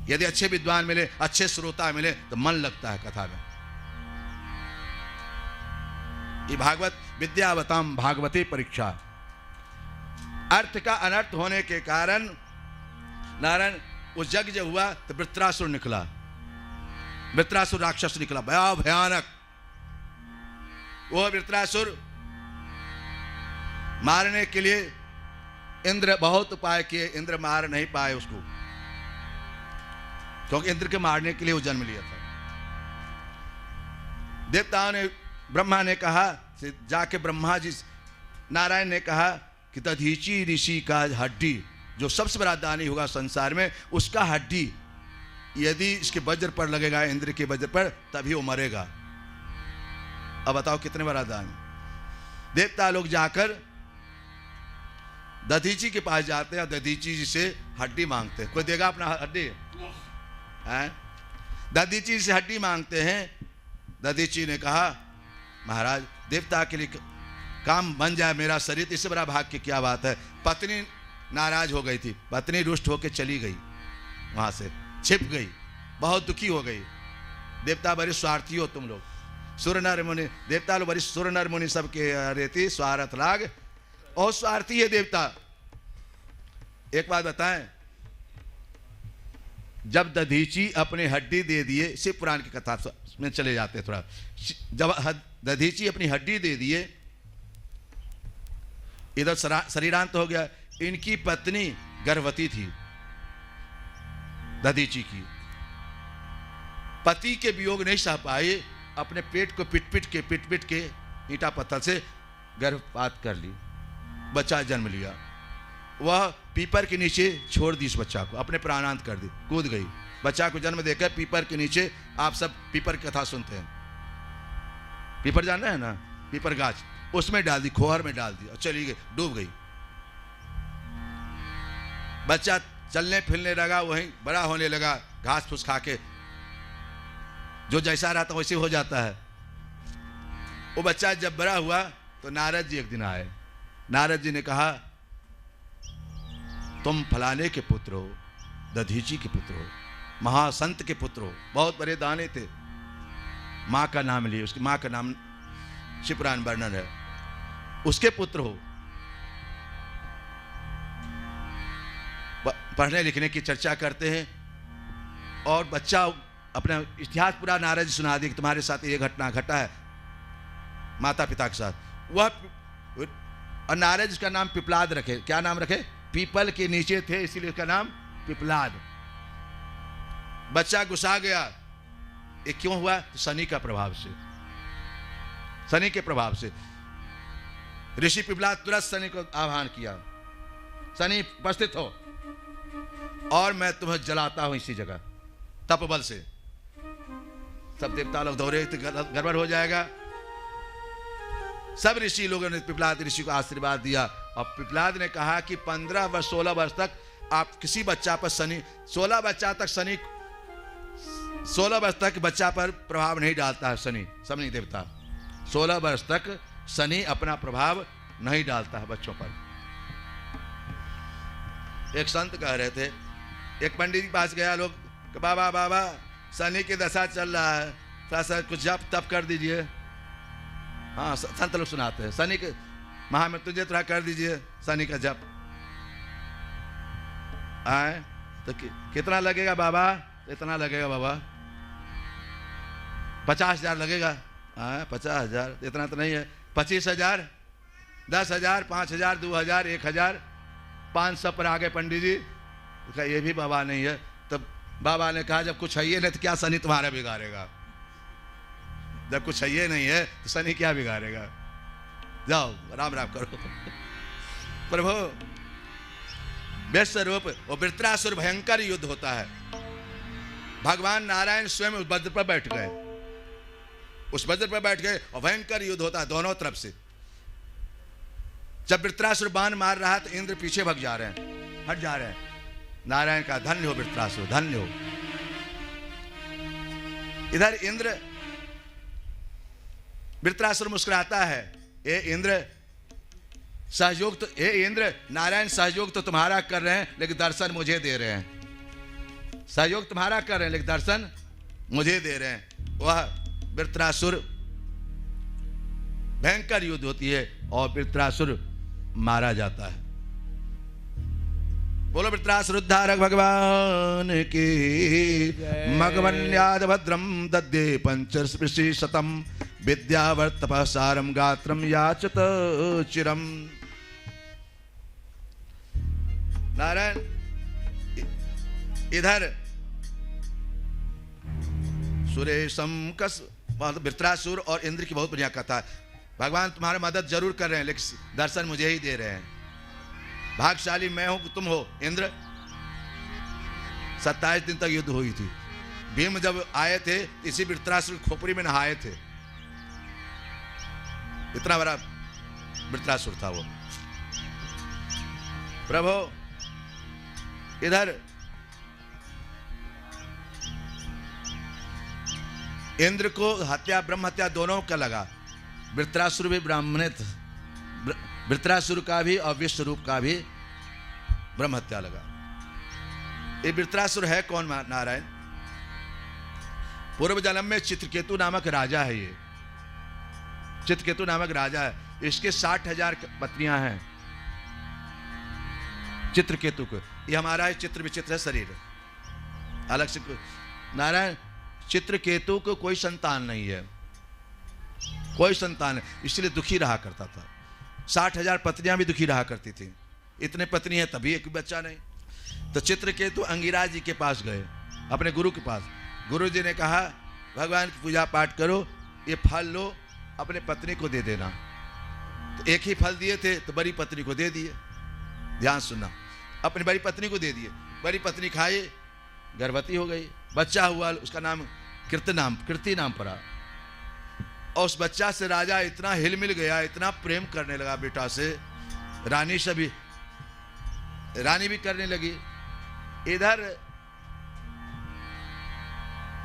यदि अच्छे विद्वान मिले, अच्छे श्रोता मिले, तो मन लगता है कथा में। ये भागवत विद्यावताम भागवती परीक्षा, अर्थ का अनर्थ होने के कारण नारायण, वो यज्ञ जब हुआ तो वृत्रासुर निकला, वृत्रासुर राक्षस निकला, बड़ा भयानक। वो वृत्रासुर मारने के लिए इंद्र बहुत उपाय किए, इंद्र मार नहीं पाए उसको, क्योंकि इंद्र के मारने के लिए वो जन्म लिया था। देवताओं ने, ब्रह्मा ने कहा, जाके ब्रह्मा जी, नारायण ने कहा कि दधीची ऋषि का हड्डी, जो सबसे बड़ा दानी होगा संसार में, उसका हड्डी यदि इसके वज्र पर लगेगा, इंद्र के वज्र पर, तभी वो मरेगा। अब बताओ कितने बड़ा दानी। देवता लोग जाकर दधीची के पास जाते हैं, दधीची जी से हड्डी मांगते हैं। कोई देगा अपना हड्डी? दधीची से हड्डी मांगते हैं। दधीची ने कहा, महाराज देवता के लिए काम बन जाए मेरा शरीर, इससे बड़ा भाग की क्या बात है। पत्नी नाराज हो गई थी, पत्नी रुष्ट होकर चली गई, वहां से छिप गई, बहुत दुखी हो गई। देवता बड़े स्वार्थी हो तुम लोग, सुर नर मुनि, देवता लोग बड़ी सुर नर मुनि सबके रेती स्वार्थ लाग, और स्वार्थी है देवता। एक बात बताएं, जब दधीची अपनी हड्डी दे दिए, शिव पुराण की कथा में चले जाते हैं थोड़ा। जब दधीची अपनी हड्डी दे दिए, इधर शरीरांत हो गया। इनकी पत्नी गर्भवती थी दधीची की। पति के वियोग नहीं सह पाए, अपने पेट को पिट पिट के ईंटा पत्थर से गर्भपात कर ली, बच्चा जन्म लिया। वह पीपर के नीचे छोड़ दी, इस बच्चा को अपने प्राणांत कर दी, कूद गई। बच्चा को जन्म देकर पीपर के नीचे, आप सब पीपर की कथा सुनते हैं, पीपर जान रहे हैं ना, पीपर गाछ, उसमें डाल दी, खोहर में डाल दी और चली गई, डूब गई। बच्चा चलने फिरने लगा, वहीं बड़ा होने लगा, घास फूस खा के, जो जैसा रहता वैसे हो जाता है। वो बच्चा जब बड़ा हुआ तो नारद जी एक दिन आए। नारद जी ने कहा, तुम फलाने के पुत्र हो, दधीची के पुत्र हो, महासंत के पुत्र हो, बहुत बड़े दाने थे। माँ का नाम लिए, उसकी माँ का नाम शिवपुराण वर्णन है, उसके पुत्र हो। पढ़ने लिखने की चर्चा करते हैं और बच्चा अपना इतिहास पूरा नारद जी सुना दी कि तुम्हारे साथ ये घटना घटा है माता पिता के साथ। वह और नारद जी का नाम पिपलाद रखे। क्या नाम रखे? पीपल के नीचे थे इसीलिए उसका नाम पिपलाद। बच्चा गुस्सा गया। ये क्यों हुआ? तो शनि का प्रभाव से, शनि के प्रभाव से। ऋषि पिपलाद तुरंत शनि को आह्वान किया, शनि उपस्थित हो और मैं तुम्हें जलाता हूं इसी जगह तपबल से। सब देवता लोग दौड़े तो गड़बड़ हो जाएगा। सब ऋषि लोगों ने पिपलाद ऋषि को आशीर्वाद दिया और पिपलाद ने कहा कि 15 वर्ष 16 वर्ष तक आप किसी बच्चा पर शनि, 16 वर्ष तक बच्चा पर प्रभाव नहीं डालता है शनि, शनि देवता 16 वर्ष तक शनि अपना प्रभाव नहीं डालता है बच्चों पर। एक संत कह रहे थे, एक पंडित के पास गया लोग, बाबा बाबा शनि की दशा चल रहा है, थोड़ा सा कुछ जप तप कर दीजिए। हाँ, संत लोग सुनाते हैं, शनि के महामृत्युंजय थोड़ा कर दीजिए शनि का जप। आए तो कितना लगेगा बाबा? इतना लगेगा बाबा, 50,000 लगेगा। 50,000 इतना तो नहीं है। 25,000, 10,000, 5,000, 2,000, 1,000, 500 पर आ गए पंडित जी। कहा ये भी बाबा नहीं है। तब बाबा ने कहा जब कुछ है ही नहीं तो क्या शनि तुम्हारा बिगाड़ेगा? जब कुछ है ही नहीं है तो शनि क्या बिगाड़ेगा? जाओ राम राम करो। प्रभु वैश्य रूप और वृत्रासुर भयंकर युद्ध होता है। भगवान नारायण स्वयं उस वज्र पर बैठ गए, उस वज्र पर बैठ गए और भयंकर युद्ध होता है दोनों तरफ से। जब वृत्रासुर बाण मार रहा तो इंद्र पीछे भग जा रहे हैं, हट जा रहे हैं। नारायण का धन्य हो वृत्रासुर, धन्य हो। इधर इंद्र, वृत्रासुर मुस्कुराता है, ए इंद्र सहयोग तो, ए इंद्र नारायण सहयोग तो तुम्हारा कर रहे हैं लेकिन दर्शन मुझे दे रहे हैं। सहयोग तुम्हारा कर रहे हैं लेकिन दर्शन मुझे दे रहे हैं। वह वृत्रासुर, भयंकर युद्ध होती है और वृत्रासुर मारा जाता है। बोलो वृत्रासुर उद्धारक भगवान की। मगवन्याद भद्रम दद्ये पंचस्पृशि शतम विद्यावर्तपः सारम गात्रम याचत चिरम। नारायण इधर सुरेशम कस, वृत्रासुर और इंद्र की बहुत बढ़िया कथा है। भगवान तुम्हारा मदद जरूर कर रहे हैं लेकिन दर्शन मुझे ही दे रहे हैं। भाग्यशाली मैं हूं कि तुम हो इंद्र। 27 दिन तक युद्ध हुई थी। भीम जब आए थे इसी वृत्रासुर की खोपड़ी में नहाए थे, इतना बड़ा वृत्रासुर था वो। प्रभु इधर इंद्र को हत्या, ब्रह्म हत्या दोनों का लगा। वृत्रासुर भी ब्राह्मण था, वृत्रासुर का भी और विश्वरूप का भी ब्रह्म हत्या लगा। ये वृत्रासुर है कौन नारायण? पूर्व जन्म में चित्रकेतु नामक राजा है। ये चित्रकेतु नामक राजा है, इसके 60,000 पत्नियां हैं चित्रकेतु को। ये हमारा चित्र विचित्र शरीर है। अलग से नारायण चित्रकेतु को कोई संतान नहीं है, कोई संतान है, इसलिए दुखी रहा करता था। 60,000 पत्नियां भी दुखी रहा करती थी, इतने पत्नी है तभी एक बच्चा नहीं। तो चित्रकेतु अंगिरा जी के पास गए, अपने गुरु के पास। गुरु जी ने कहा भगवान की पूजा पाठ करो, ये फल लो, अपने पत्नी को दे देना। तो एक ही फल दिए थे तो बड़ी पत्नी को दे दिए। ध्यान सुनना, अपनी बड़ी पत्नी को दे दिए। बड़ी पत्नी खाई, गर्भवती हो गई, बच्चा हुआ, उसका नाम कीर्ति नाम पड़ा। और उस बच्चा से राजा इतना हिल मिल गया, इतना प्रेम करने लगा बेटा से, रानी भी करने लगी। इधर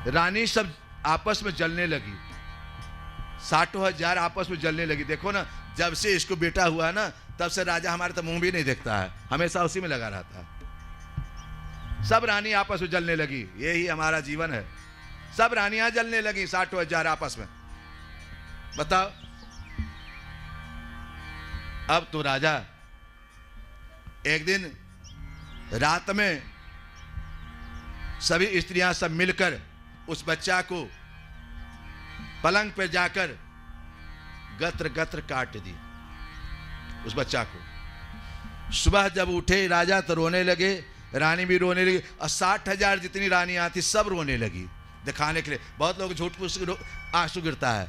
रानी सब आपस में जलने लगी, 60,000 आपस में जलने लगी। देखो ना, जब से इसको बेटा हुआ ना, तब से राजा हमारे तो मुंह भी नहीं देखता है, हमेशा उसी में लगा रहता है। सब रानी आपस में जलने लगी, यही हमारा जीवन है। सब रानियां जलने लगी, 60,000 आपस में। बताओ, अब तो राजा एक दिन रात में सभी स्त्रियां सब मिलकर उस बच्चा को पलंग पर जाकर गत्र गत्र काट दी उस बच्चा को। सुबह जब उठे राजा तो रोने लगे, रानी भी रोने लगी, और 60,000 जितनी रानियां थी सब रोने लगी, दिखाने के लिए। बहुत लोग झूठ पूछ आंसू गिरता है,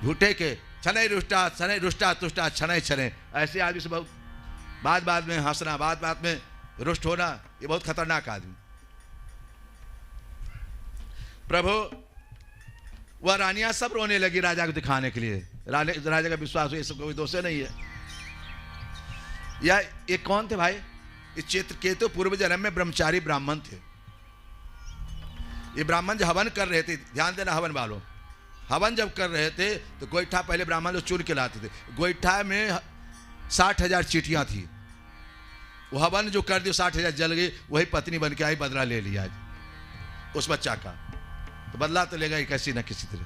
झूठे के छने रुष्टा तुष्टा छने छने, ऐसे आदमी से बहुत बात में हंसना, बात में रुष्ट होना, ये बहुत खतरनाक आदमी। प्रभु, वह रानियां सब रोने लगी राजा को दिखाने के लिए। राजा का विश्वास हो ये सब कोई दोष नहीं है। या ये कौन थे भाई? ये चित्रकेतु पूर्व जन्म में ब्रह्मचारी ब्राह्मण थे। ये ब्राह्मण जो हवन कर रहे थे, ध्यान देना हवन वालों, हवन जब कर रहे थे तो गोईठा पहले ब्राह्मण लोग चुन के लाते थे। गोईठा में 60,000 चींटियां थी, वो हवन जो कर दिया 60,000 जल गई, वही पत्नी बन के आई, बदला ले लिया उस बच्चा का। तो बदला तो लेगा ही किसी न किसी तरह।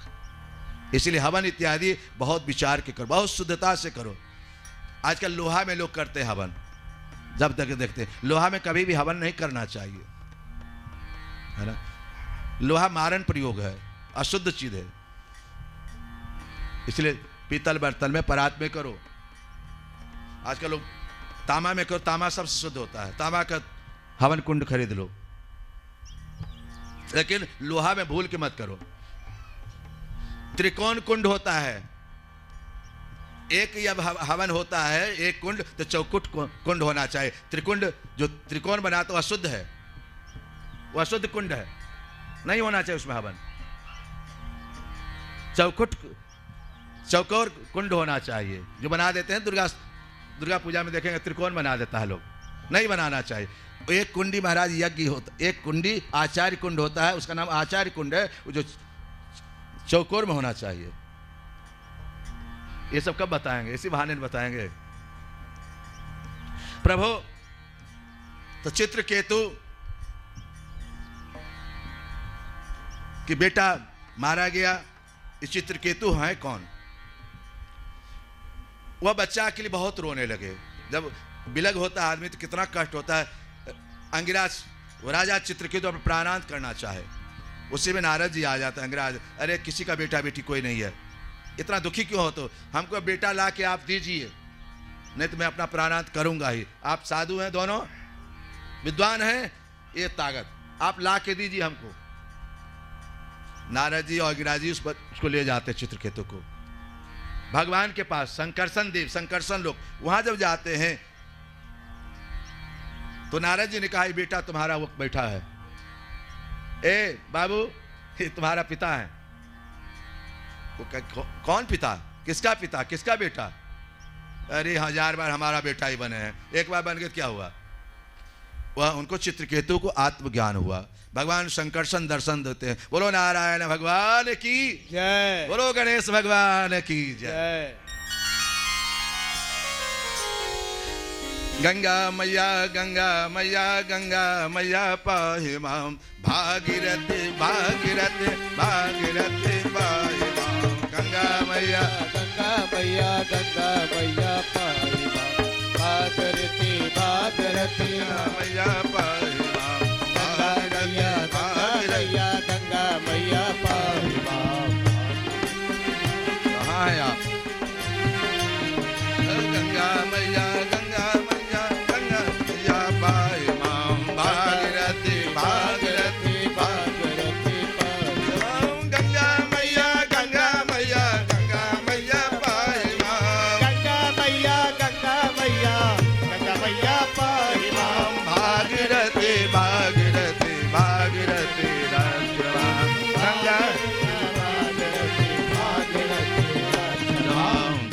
इसलिए हवन इत्यादि बहुत विचार के करो, बहुत शुद्धता से करो। आजकल लोहा में लोग करते हैं हवन, जब तक देखते हैं लोहा में कभी भी हवन नहीं करना चाहिए, है ना। लोहा मारण प्रयोग है, अशुद्ध चीज है। इसलिए पीतल बर्तन में परात में करो। आजकल लोग तांबा में करो, तांबा सबसे शुद्ध होता है, तांबा का हवन कुंड खरीद लो, लेकिन लोहा में भूल के मत करो। त्रिकोण कुंड होता है, एक जब हवन होता है एक कुंड, तो चौकुट कुंड होना चाहिए। त्रिकुंड जो त्रिकोण बना तो अशुद्ध है, वो अशुद्ध कुंड है, नहीं होना चाहिए उसमें हवन। चौकोर कुंड होना चाहिए। जो बना देते हैं दुर्गा पूजा में देखेंगे त्रिकोण बना देता है लोग, नहीं बनाना चाहिए। एक कुंडी महाराज यज्ञ होता, एक कुंडी आचार्य कुंड होता है, उसका नाम आचार्य कुंड है, वो जो चौकोर में होना चाहिए। ये सब कब बताएंगे? इसी बहाने बताएंगे। प्रभु, तो चित्रकेतु कि बेटा मारा गया। ये चित्रकेतु है कौन? वह बच्चा के लिए बहुत रोने लगे। जब विलग होता है आदमी तो कितना कष्ट होता है। अंगिराज राजा चित्रकेतु अपना प्राणांत करना चाहे, उसी में नारद जी आ जाता है। अंगिराज, अरे किसी का बेटा बेटी कोई नहीं है, इतना दुखी क्यों हो? तो हमको बेटा ला के आप दीजिए, नहीं तो मैं अपना प्राणांत करूंगा ही। आप साधु हैं, दोनों विद्वान हैं, ये ताकत आप ला के दीजिए हमको। नारद जी और अंगिराज जी उसको ले जाते चित्रकेतु को भगवान के पास। संकर्षण देव, संकर्षण लोग वहां जब जाते हैं तो नारद जी ने कहा, बेटा तुम्हारा वो बैठा है। ए बाबू, ये तुम्हारा पिता है। कौन पिता? किसका पिता? किसका बेटा? अरे 1000 बार हमारा बेटा ही बने हैं, एक बार बन गए क्या हुआ? वह उनको चित्रकेतु को आत्मज्ञान हुआ। भगवान संकर्षण दर्शन देते हैं। बोलो नारायण भगवान की जय, बोलो गणेश भगवान की जय। गंगा मैया गंगा मैया गंगा मैया पाहि माम, भागीरथी भागीरथी भागीरथी पाहि माम। गंगा मैया गंगा मैया गंगा मैया पाहि माम, भागीरथी भागीरथी मैया पाहि माम, मैया पाहि माम। कहाँ है आप? गंगा मैया गंगा मैया गंगा मैया पाहि माम। भागीरथी भागीरथी भागीरथी पाहि गंगा मैया गंगा मैया गंगा मैया पाहि माम। गंगा मैया पाहि माम। भागीरथी भागीरथी भागीरथी रक्षमा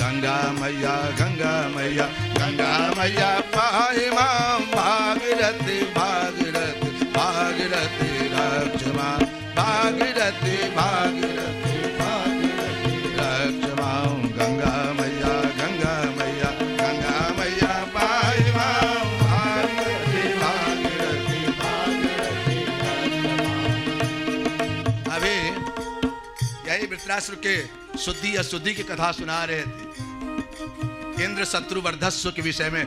गंगा गंगा मैया गंगा मैया पाहि माम। भागीरथी भागीरथी भागीरथी रक्षमा भागीरथी भागीरथी भागीरथी रक्षमा गंगा मैया पाहि माम। भागीरथी भागीरथी भागीरथी रक्षमा। अभी यही वृत्रासुर के शुद्धि अशुद्धि की कथा सुना रहे थे। इंद्र शत्रु वर्धस्व के विषय में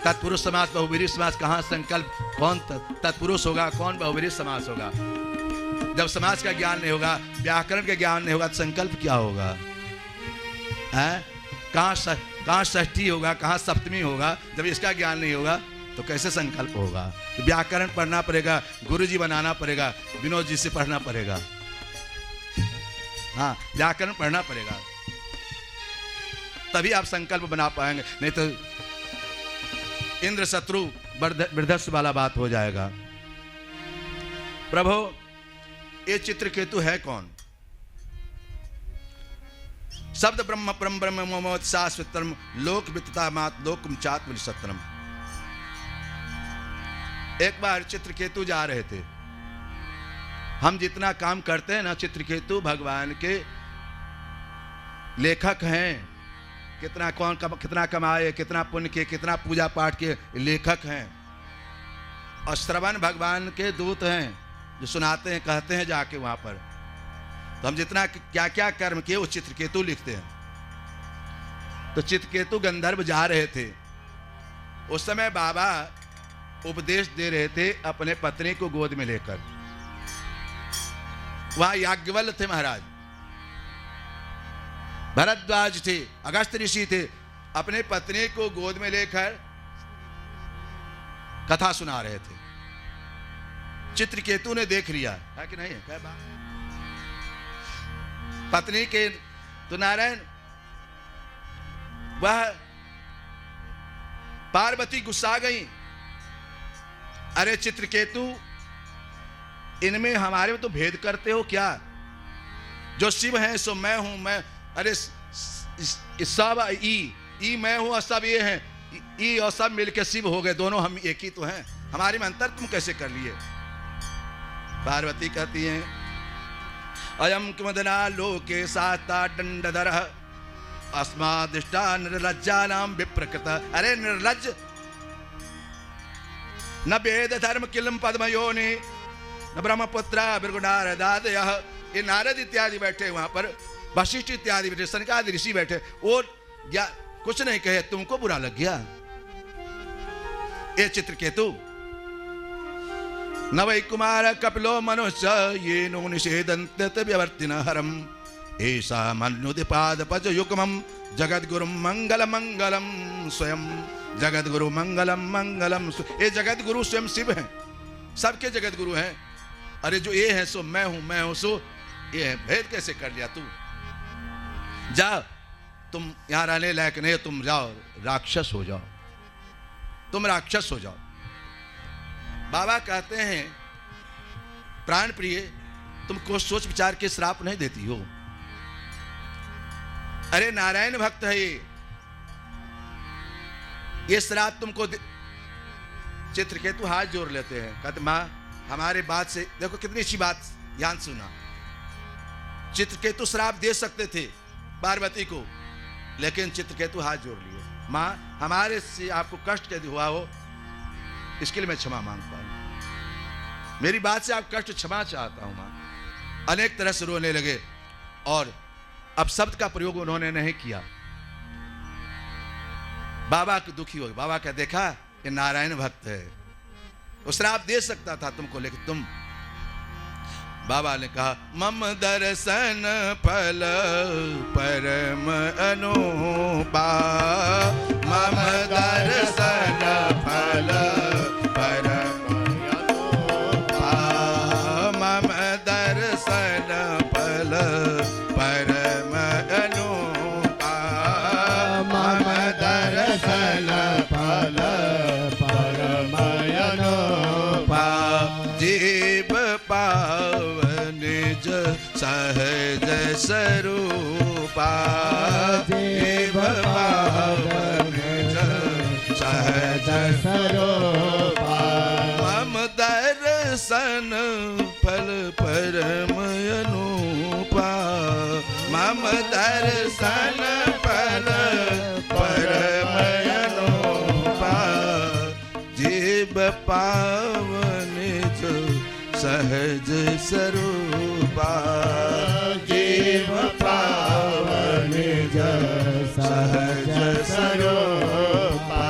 तत्पुरुष समास बहुवीरी समास कहाँ संकल्प, कौन तत्पुरुष होगा, कौन बहुवीरी समास होगा। जब समास का ज्ञान नहीं होगा, व्याकरण का ज्ञान नहीं होगा, तो संकल्प क्या होगा? हैं? कहाँ षष्ठी होगा, कहाँ सप्तमी होगा? जब इसका ज्ञान नहीं होगा तो कैसे संकल्प होगा? तो व्याकरण पढ़ना पड़ेगा, गुरुजी बनाना पड़ेगा, विनोद जी से पढ़ना पड़ेगा। हाँ, व्याकरण पढ़ना पड़ेगा, तभी आप संकल्प बना पाएंगे, नहीं तो इंद्र शत्रु वृद्धस्व वाला बात हो जाएगा। प्रभु, ये चित्रकेतु है कौन? शब्द ब्रह्म परम ब्रह्म मोमोत शाश्वतम लोक वित्तता मात लोकम चात्म सत्रम। एक बार चित्रकेतु जा रहे थे। हम जितना काम करते हैं ना, चित्रकेतु भगवान के लेखक हैं। कितना कमाए, कितना पुण्य के, कितना पूजा पाठ के लेखक हैं। और श्रवण भगवान के दूत हैं, जो सुनाते हैं, कहते हैं जाके वहां पर। तो हम जितना क्या क्या कर्म किए वो चित्रकेतु लिखते हैं। तो चित्रकेतु गंधर्व जा रहे थे। उस समय बाबा उपदेश दे रहे थे अपने पत्नी को गोद में लेकर। वहां याज्ञवल्क्य थे महाराज, भरद्वाज थे, अगस्त्य ऋषि थे। अपने पत्नी को गोद में लेकर कथा सुना रहे थे। चित्रकेतु ने देख लिया है कि नहीं है, क्या बात? पत्नी के तो नारायण, वह पार्वती गुस्सा गई। अरे चित्रकेतु, इनमें हमारे में तो भेद करते हो क्या? जो शिव है सो मैं हूं, मैं, अरे सब ई मैं हूं और सब ये हैं, ई और सब मिलके शिव हो गए, दोनों हम एक ही तो हैं, हमारे में अंतर तुम कैसे कर लिए? पार्वती कहती हैं, अयम किमदना लोके साता दंडधर अस्मादिष्टा निर्लज्जा नाम विप्रकृत। अरे निर्लज्ज, न वेद धर्म किलम पद्मयोनि न ब्रह्मपुत्रा भृगुनारदादय। ये नारद इत्यादि बैठे वहां पर, वशिष्ठ इत्यादि बैठे, सनकादि ऋषि बैठे, और कुछ नहीं कहे, तुमको बुरा लग गया? ये चित्रकेतु, न वै कुमार कपिलो मनुष्य ये नो निषेधन्त व्यवर्तिन हरम ऐसा मनुदिपाद पज युग्मम जगद गुरु मंगल मंगलम स्वयं। जगत गुरु मंगलम मंगलम। ये जगत गुरु स्वयं शिव हैं, सबके जगत गुरु हैं। अरे जो ये है सो मैं हूं सो ये है, भेद कैसे कर लिया तू? जाओ, तुम यहां रहने लायक नहीं, तुम जाओ, राक्षस हो जाओ, तुम राक्षस हो जाओ। बाबा कहते हैं, प्राण प्रिय, तुमको सोच विचार के श्राप नहीं देती हो। अरे नारायण भक्त है ये श्राप तुमको चित्रकेतु हाथ जोड़ लेते हैं, कहते माँ हमारे बात से, देखो कितनी अच्छी बात, ध्यान सुना। चित्रकेतु श्राप दे सकते थे पार्वती को, लेकिन चित्रकेतु हाथ जोड़ लिए, माँ हमारे से आपको कष्ट यदि हुआ हो, इसके लिए मैं क्षमा मांगता हूं, मेरी बात से आप कष्ट क्षमा चाहता हूं माँ। अनेक तरह से रोने लगे और अब शब्द का प्रयोग उन्होंने नहीं किया। बाबा को दुखी हो गए। बाबा क्या देखा, ये नारायण भक्त है, वो श्राप दे सकता था तुमको, लेकिन तुम बाबा ने कहा मम दर्शन फल परम अनुपा, मम दर्शन फल परम अनुपा, मम दर्शन फल परम अनुपा, मम दर्शन फल परम अनुपा, जीव पावन निज सहज स्वरूपा, जीव पावन निज सहज स्वरूपा, मम दर्शन फल परम अनुपा, मम दर्शन फल परम अनुपा, जीव पावन निज सहज स्वरूपा, जीव पावन निज सहज स्वरूपा,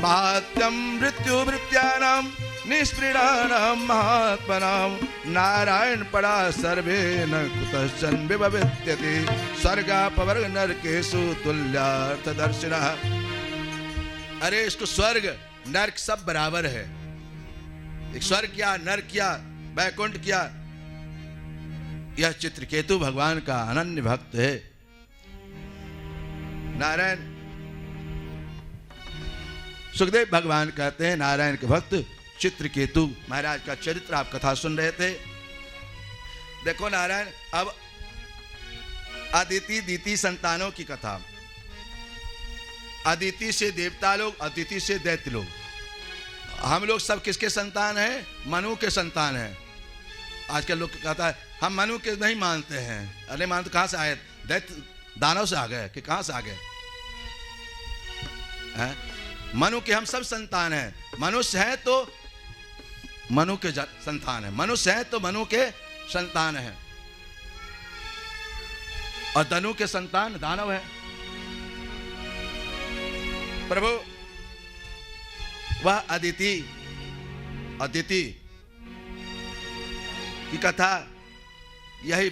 मात्यम मृत्यु भृत्यानां निष्पृणानां महात्मनां नारायण परा सर्वे न कुतश्चन विभवित्यति, स्वर्गापवर्ग नरकेषु तुल्यार्थदर्शिनः। अरे इसको स्वर्ग नरक सब बराबर है। एक स्वर्ग क्या, नरक क्या, वैकुंठ क्या, यह चित्रकेतु भगवान का अनन्य भक्त है। नारायण सुखदेव भगवान कहते हैं नारायण के भक्त चित्रकेतु महाराज का चरित्र आप कथा सुन रहे थे। देखो नारायण, अब अदिति दीति संतानों की कथा। अदिति से देवता लोग, अदिति से दैत्य लोग। हम लोग सब किसके संतान हैं? मनु के संतान हैं। आजकल लोग कहता है हम मनु के नहीं मानते हैं। अरे मानते कहाँ से आए? दैत्य दानव से आ गए कि कहाँ से आ गए? मनु के हम सब संतान हैं। मनुष्य है तो मनु के संतान है, मनुष्य है तो मनु के संतान है, और धनु के संतान दानव है। प्रभु वह अदिति की कथा यही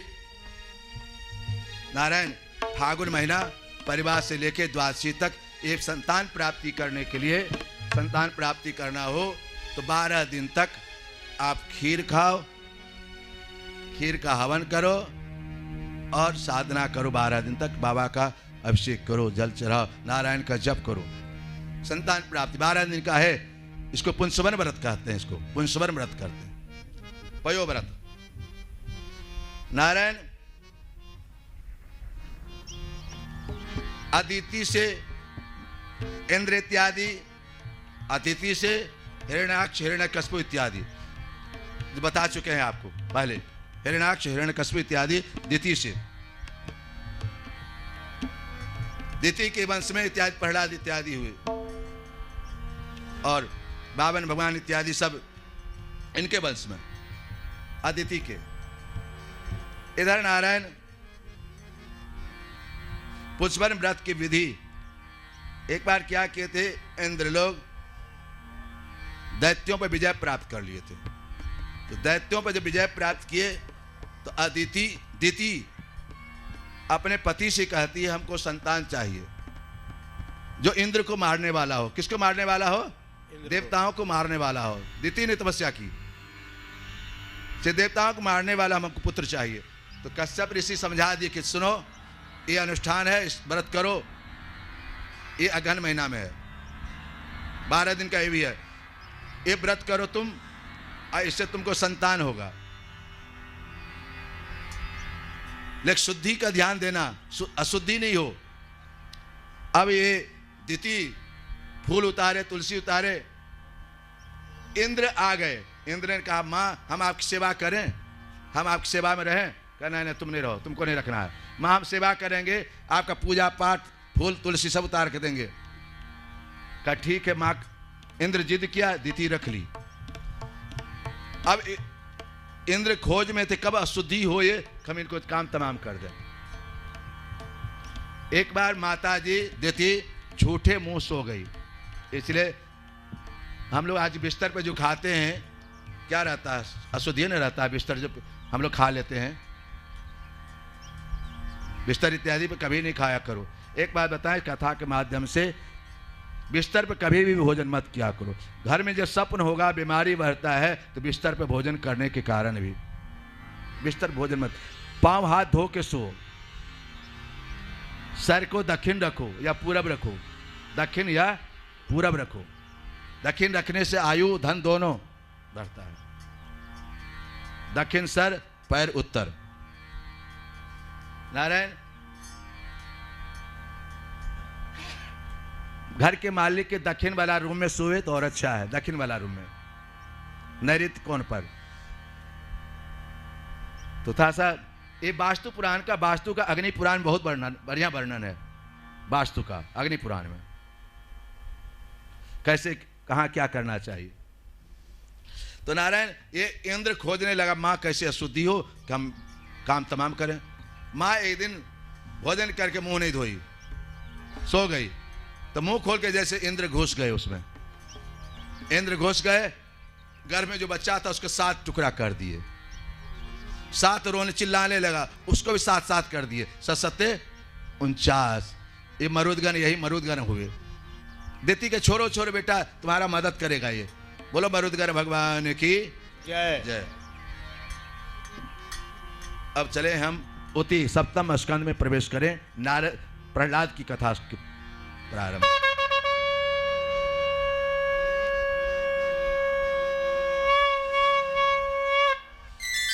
नारायण फागुन महीना परिवार से लेकर द्वादशी तक एक संतान प्राप्ति करने के लिए, संतान प्राप्ति करना हो तो 12 दिन तक आप खीर खाओ, खीर का हवन करो और साधना करो। 12 दिन तक बाबा का अभिषेक करो, जल चढ़ाओ, नारायण का जप करो। संतान प्राप्ति 12 दिन का है। इसको पुंसवन व्रत कहते हैं, इसको पुंसवन व्रत करते हैं, पयो व्रत। नारायण अदिति से इंद्र इत्यादि, अदिति से हिरण्याक्ष हिरण्यकश्यप इत्यादि बता चुके हैं आपको पहले। हिरण्याक्ष हिरण्यकश्यप इत्यादि दिति से, दिति के वंश में इत्यादि प्रहलाद इत्यादि हुए, और बावन भगवान इत्यादि सब इनके वंश में, अदिति के। इधर नारायण पुष्पन व्रत की विधि, एक बार क्या किए थे इंद्र लोग, दैत्यों पर विजय प्राप्त कर लिए थे। तो दैत्यों पर जब विजय प्राप्त किए तो अदिति दिति अपने पति से कहती है हमको संतान चाहिए जो इंद्र को मारने वाला हो। किसको मारने वाला हो? देवताओं को मारने वाला हो। दिति ने तपस्या की, से देवताओं को मारने वाला हमको पुत्र चाहिए। तो कश्यप ऋषि समझा दिए कि सुनो, ये अनुष्ठान है, इस व्रत करो, ये अगहन महीना में है, 12 दिन का ये भी है, ये व्रत करो तुम, इससे तुमको संतान होगा। लेकिन शुद्धि का ध्यान देना, अशुद्धि नहीं हो। अब ये दिति फूल उतारे, तुलसी उतारे, इंद्र आ गए। इंद्र ने कहा माँ हम आपकी सेवा करें, हम आपकी सेवा में रहें? कहा नहीं तुम नहीं रहो, तुमको नहीं रखना है। माँ हम सेवा करेंगे, आपका पूजा पाठ फूल तुलसी सब उतार के देंगे। कहा ठीक है माँ। इंद्र जिद किया, दिति रख ली। अब इंद्र खोज में थे कब अशुद्धि हो ये, हम इनको काम तमाम कर दें। एक बार माता जी दिति झूठे मुंह सो गई, इसलिए हम लोग आज बिस्तर पे जो खाते हैं क्या रहता है, अशुद्धि नहीं रहता है। बिस्तर जब हम लोग खा लेते हैं, बिस्तर इत्यादि पे कभी नहीं खाया करो। एक बात बताएं, कथा के माध्यम से बिस्तर पे कभी भी भोजन मत किया करो। घर में जब स्वप्न होगा बीमारी बढ़ता है तो बिस्तर पे भोजन करने के कारण भी बिस्तर भोजन मत। पांव हाथ धो के सो, सर को दक्षिण रखो या पूरब रखो, दक्षिण या पूरब रखो। दक्षिण रखने से आयु धन दोनों बढ़ता है। दक्षिण सर, पैर उत्तर। नारायण, घर के मालिक के दक्षिण वाला रूम में सोए तो और अच्छा है, दक्षिण वाला रूम में, नैऋत्य कोण पर। तो था सा ये वास्तु पुराण का, वास्तु का अग्नि पुराण बहुत बढ़िया वर्णन है वास्तु का अग्नि पुराण में, कैसे कहाँ क्या करना चाहिए। तो नारायण ये इंद्र खोजने लगा माँ कैसे अशुद्धि हो कि हम काम तमाम करें। माँ एक दिन भोजन करके मुंह नहीं धोई, सो गई, तो मुंह खोल के जैसे इंद्र घुस गए उसमें। इंद्र घुस गए, घर में जो बच्चा था उसके 7 टुकड़ा कर दिए। 7 रोने चिल्लाने लगा, उसको भी 7 कर दिए। 7 49। ये मरुदगण, यही मरुदगण हुए। देती के छोड़ो छोड़ो बेटा, तुम्हारा मदद करेगा ये। बोलो मरुदगण भगवान की जय जय। अब चले हम उति सप्तम स्कंद में प्रवेश करें। नारद प्रहलाद की कथा के प्रारंभ।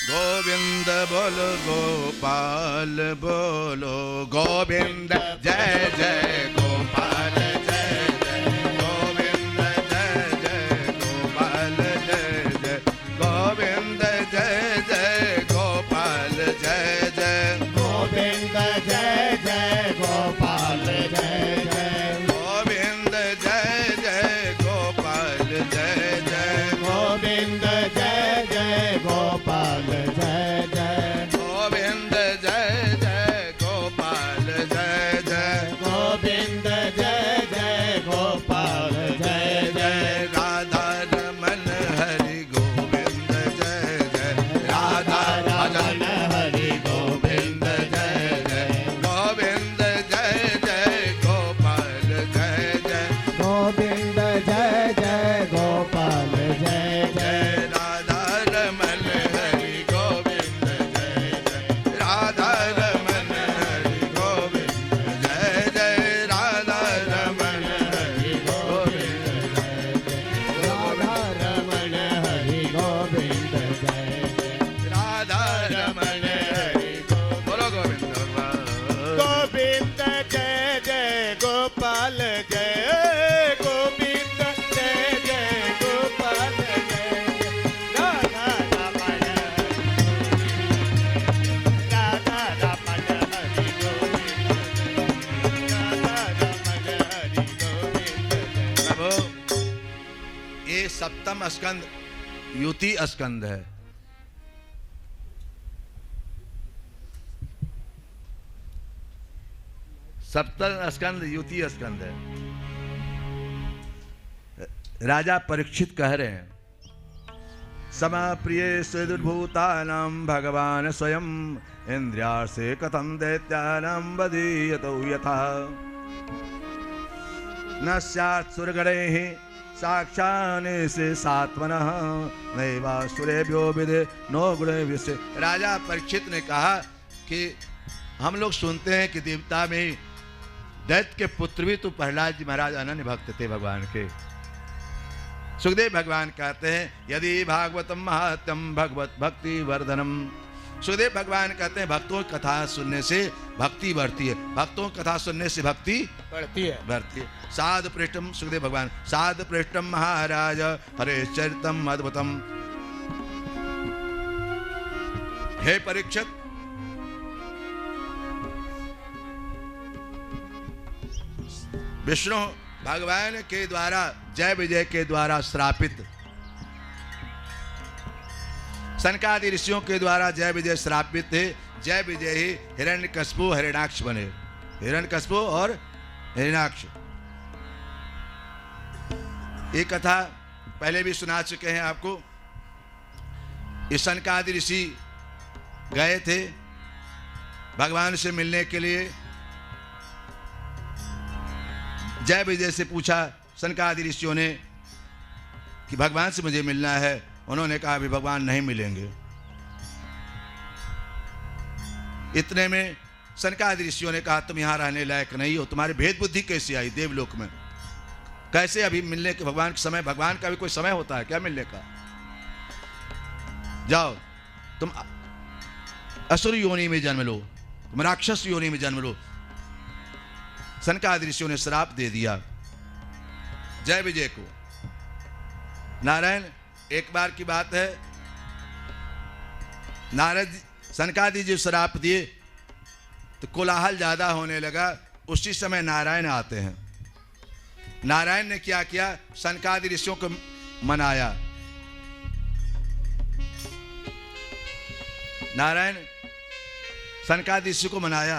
गोविंद बोलो गोपाल बोलो, गोविंद जय जय गोपाल जय जय, गोविंद जय जय गोपाल जय जय, गोविंद जय जय गोपाल जय जय, गोविंद जय जय गोपाल जय जय, गोविंद जय जय गोपाल जय जय, गोविंद जय जय गोपाल जय जय, गोविंद जय जय गोपाल जय जय, गोविंद जय जय गोपाल जय जय, राधा रमन हरि गोविंद जय जय, राधा रमन हरि गोविंद जय जय, गोविंद जय जय गोपाल जय जय, गोविंद जय जय गोपाल जय जय, राधा रमन हरि गोविंद जय जय, राधा रमन हरि गोविंद जय जय, राधा रमन हरि गोविंद राधा रमण हरि गोविंद जय जय, राधा रमन हरि बोलो गोविंद भगवान। गोविंद जय जय गोपाल जय, गोविंद जय जय गोपाल जय जय, राधा रमण राधा रमण हरि गोविंद राधा रमण हरि गोविंद जय। प्रभु ये सप्तम स्कंद युति स्कंद है। सप्तम स्कंद युति स्कंद है। राजा परीक्षित कह रहे हैं, समा प्रिय सुदुर्भूतानां भगवान स्वयं, इंद्रियार्षे कथम दैत्यानां वदीयतो यथा, न स्यात् सुरगणैः साक्षान् से सात्मनः, नैवासुरेभ्यो विदे नो गुणे विषे। राजा परीक्षित ने कहा कि हम लोग सुनते हैं कि देवता में दैत्य के पुत्र भी तो प्रहलाद जी महाराज अनन्य भक्त थे भगवान के। सुखदेव भगवान कहते हैं, यदि भागवतम महात्यम भगवत भक्ति वर्धनम। सुखदेव भगवान कहते हैं भक्तों की कथा सुनने से भक्ति बढ़ती है, भक्तों की कथा सुनने से भक्ति बढ़ती है। बढ़ती है। साधु पृष्ठम, सुखदेव भगवान, साधु पृष्ठम महाराज हरे चरितम अद्भुतम। हे परीक्षित, विष्णु भगवान के द्वारा जय विजय के द्वारा श्रापित, सनकादि ऋषियों के द्वारा जय विजय श्रापित थे। जय विजय ही हिरण्यकशिपु हिरण्याक्ष बने, हिरण्यकशिपु और हिरण्याक्ष। ये कथा पहले भी सुना चुके हैं आपको। इस सनकादि ऋषि गए थे भगवान से मिलने के लिए। जय विजय से पूछा सनकादि ऋषियों ने कि भगवान से मुझे मिलना है। उन्होंने कहा अभी भगवान नहीं मिलेंगे। इतने में सनकादि ऋषियों ने कहा तुम यहाँ रहने लायक नहीं हो, तुम्हारी भेद बुद्धि कैसे आई देवलोक में, कैसे अभी मिलने के भगवान का समय, भगवान का भी कोई समय होता है क्या मिलने का? जाओ तुम असुर योनि में जन्म लो, तुम राक्षस योनि में जन्म लो। सनकादि ऋषियों ने श्राप दे दिया जय विजय को। नारायण, एक बार की बात है, नारद सनकादि जी श्राप दिए तो कोलाहल ज्यादा होने लगा। उसी समय नारायण आते हैं। नारायण ने क्या किया, सनकादि ऋषियों को मनाया। नारायण सनकादि ऋषि को मनाया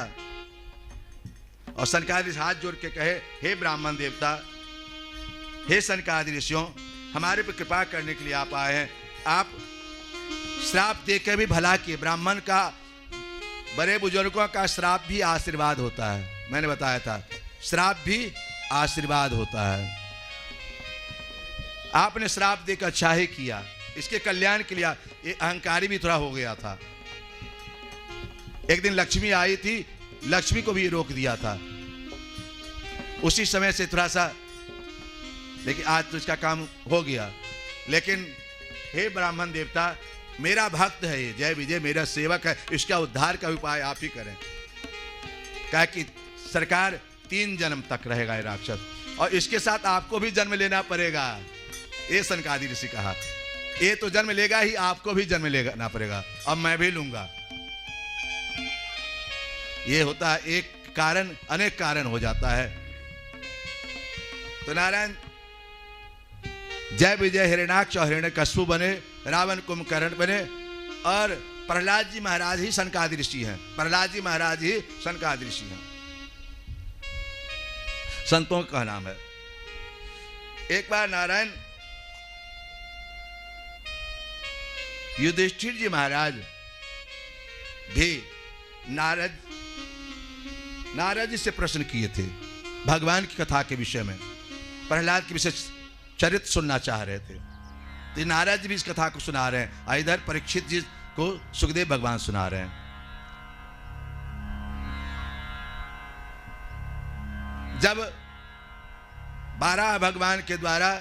और सनकादि ऋषि हाथ जोड़ के कहे, हे ब्राह्मण देवता, हे सनकादि ऋषियों, हमारे पर कृपा करने के लिए आप आए हैं। आप श्राप देकर भी भला किए। ब्राह्मण का, बड़े बुजुर्गों का श्राप भी आशीर्वाद होता है। मैंने बताया था श्राप भी आशीर्वाद होता है। आपने श्राप देकर अच्छा ही किया, इसके कल्याण के लिए। ये अहंकारी भी थोड़ा हो गया था। एक दिन लक्ष्मी आई थी, लक्ष्मी को भी रोक दिया था उसी समय से थोड़ा सा, लेकिन आज तो इसका काम हो गया। लेकिन हे ब्राह्मण देवता, मेरा भक्त है ये जय विजय, मेरा सेवक है, इसका उद्धार का उपाय आप ही करें। कहा कि सरकार 3 जन्म तक रहेगा ये राक्षस, और इसके साथ आपको भी जन्म लेना पड़ेगा। ये सनकादि ऋषि कहा, ये तो जन्म लेगा ही, आपको भी जन्म लेना पड़ेगा, अब मैं भी लूंगा। ये होता है एक कारण, अनेक कारण हो जाता है। तो नारायण जय विजय हिरण्याक्ष और हिरण्यकश्यप बने, रावण कुंभकर्ण बने, और प्रहलाद जी महाराज ही सनकादि ऋषि हैं। प्रहलाद जी महाराज ही सनकादि ऋषि हैं, संतों का नाम है। एक बार नारायण युधिष्ठिर जी महाराज भी नारद जी से प्रश्न किए थे भगवान की कथा के विषय में। प्रहलाद के विषय चरित्र सुनना चाह रहे थे, तो नारद जी भी इस कथा को सुना रहे हैं, और इधर परीक्षित जी को सुखदेव भगवान सुना रहे हैं। जब 12 भगवान के द्वारा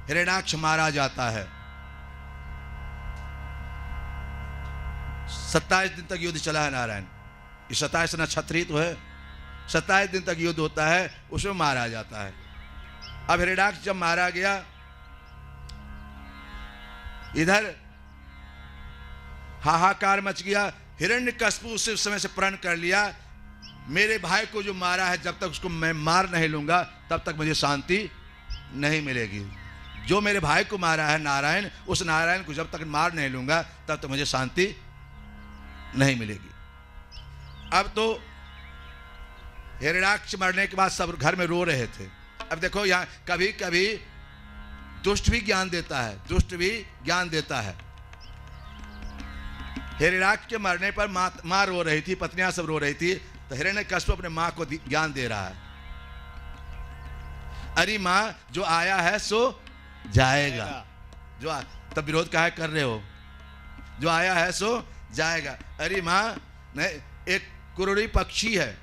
हिरण्याक्ष मारा जाता है, 27 दिन तक युद्ध चला है नारायण। ये 27 नक्षत्री तो है, 27 दिन तक युद्ध होता है, उसमें मारा जाता है। अब हिरण्याक्ष जब मारा गया, इधर हाहाकार मच गया। हिरण्यकश्यप उस समय से प्रण कर लिया, मेरे भाई को जो मारा है, जब तक उसको मैं मार नहीं लूंगा तब तक मुझे शांति नहीं मिलेगी। जो मेरे भाई को मारा है नारायण, उस नारायण को जब तक मार नहीं लूंगा तब तक मुझे शांति नहीं मिलेगी। अब तो हिरण्याक्ष मरने के बाद सब घर में रो रहे थे। अब देखो यहाँ कभी कभी दुष्ट भी ज्ञान देता है, दुष्ट भी ज्ञान देता है। हिरण्याक्ष के मरने पर माँ रो रही थी, पत्नियां सब रो रही थी, तो हिरण्यकश्यप अपने माँ को ज्ञान दे रहा है, अरे माँ जो आया है सो जाएगा। जो तब विरोध काहे कर रहे हो, जो आया है सो जाएगा। अरे माँ नहीं, एक कुरुड़ी पक्षी है,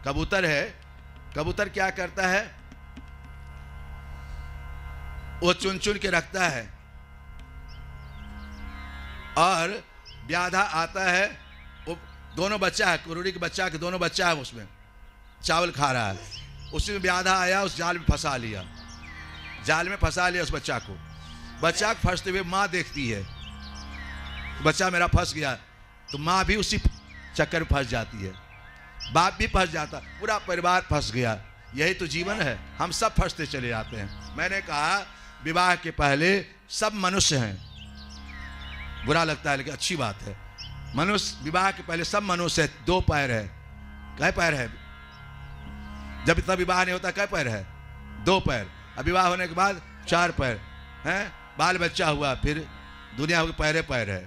कबूतर है, कबूतर क्या करता है, वो चुन चुन के रखता है, और व्याधा आता है, वो दोनों बच्चा है, कुरुड़ी के बच्चा के दोनों बच्चा है, उसमें चावल खा रहा है, उसी में व्याधा आया, उस जाल में फंसा लिया, जाल में फंसा लिया उस बच्चा को। बच्चा को फंसते हुए माँ देखती है, बच्चा मेरा फंस गया, तो माँ भी उसी चक्कर में फंस जाती है, बाप भी फंस जाता, पूरा परिवार फंस गया। यही तो जीवन है, हम सब फंसते चले जाते हैं। मैंने कहा विवाह के पहले सब मनुष्य हैं, बुरा लगता है लेकिन अच्छी बात है। मनुष्य विवाह के पहले सब मनुष्य है, 2 पैर है, कै पैर है, जब तक विवाह नहीं होता कै पैर है, 2 पैर। अब विवाह होने के बाद 4 पैर हैं, बाल बच्चा हुआ, फिर दुनिया हो पैरे पैर है।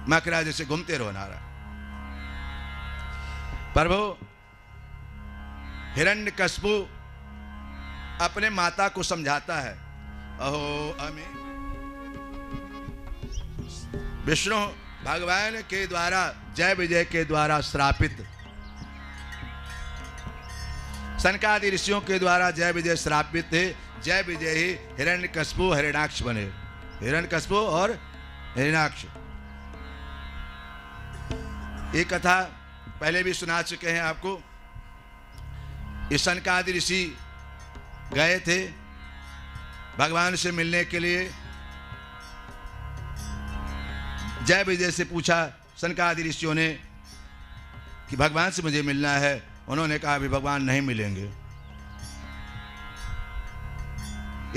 मकड़ा जैसे घूमते रहो नारायण। प्रभु हिरण्यकश्यपु अपने माता को समझाता है, अहो अमे विष्णु भगवान के द्वारा जय विजय के द्वारा श्रापित, सनकादि ऋषियों के द्वारा जय विजय श्रापित थे। जय विजय ही हिरण्यकश्यपु हिरण्याक्ष बने, हिरण्यकश्यपु और हिरण्याक्ष। ये कथा पहले भी सुना चुके हैं आपको। इस सनकादि ऋषि गए थे भगवान से मिलने के लिए। जय विजय से पूछा सनकादि ऋषियों ने कि भगवान से मुझे मिलना है। उन्होंने कहा अभी भगवान नहीं मिलेंगे।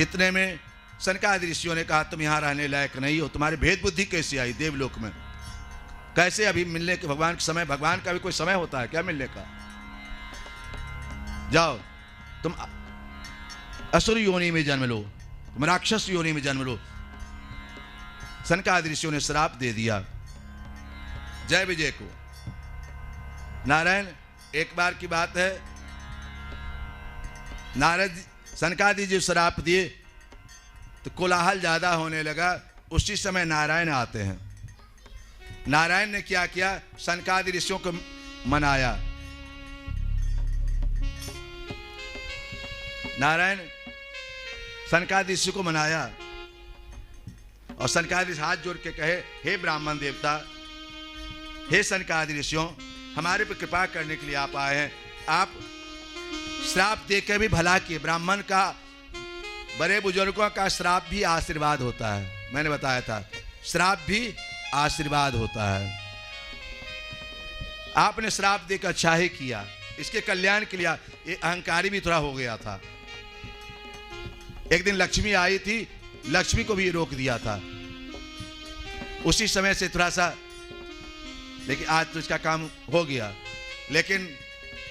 इतने में सनकादि ऋषियों ने कहा तुम यहां रहने लायक नहीं हो, तुम्हारी भेद बुद्धि कैसे आई देवलोक में, कैसे अभी मिलने के भगवान के समय, भगवान का भी कोई समय होता है क्या मिलने का? जाओ तुम असुर योनि में जन्म लो, तुम राक्षस योनि में जन्म लो। सनकादि ऋषियों ने श्राप दे दिया जय विजय को। नारायण एक बार की बात है, नारद सनकादि जी श्राप दिए तो कोलाहल ज्यादा होने लगा। उसी समय नारायण आते हैं। नारायण ने क्या किया, सनकादि ऋषियों को मनाया। नारायण सनकादि ऋषि को मनाया और सनकादि हाथ जोड़ के कहे, हे ब्राह्मण देवता, हे सनकादि ऋषियों, हमारे पर कृपा करने के लिए आप आए हैं। आप श्राप देकर भी भला किए। ब्राह्मण का, बड़े बुजुर्गों का श्राप भी आशीर्वाद होता है। मैंने बताया था श्राप भी आशीर्वाद होता है। आपने श्राप देकर अच्छा ही किया, इसके कल्याण के लिए। ये अहंकारी भी थोड़ा हो गया था। एक दिन लक्ष्मी आई थी, लक्ष्मी को भी रोक दिया था उसी समय से थोड़ा सा, लेकिन आज तो इसका काम हो गया। लेकिन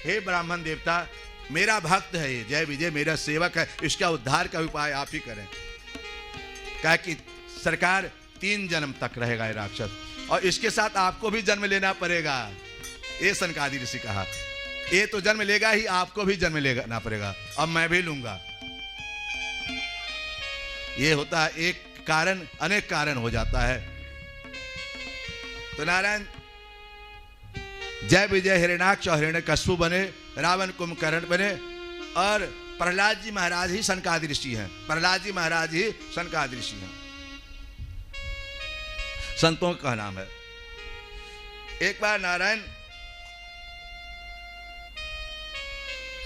हे ब्राह्मण देवता, मेरा भक्त है ये जय विजय, मेरा सेवक है, इसका उद्धार का उपाय आप ही करें। कहा कि सरकार 3 जन्म तक रहेगा ये राक्षस, और इसके साथ आपको भी जन्म लेना पड़ेगा। ये सनकादि ऋषि कहा, ये तो जन्म लेगा ही, आपको भी जन्म लेना पड़ेगा, अब मैं भी लूंगा। ये होता है एक कारण अनेक कारण हो जाता है। तो नारायण जय विजय हिरण्याक्ष और हिरण्यकश्यप बने, रावण कुंभकर्ण बने, और प्रहलाद जी महाराज ही सनकादि ऋषि हैं। प्रहलाद जी महाराज ही सनकादि ऋषि हैं, संतों का नाम है। एक बार नारायण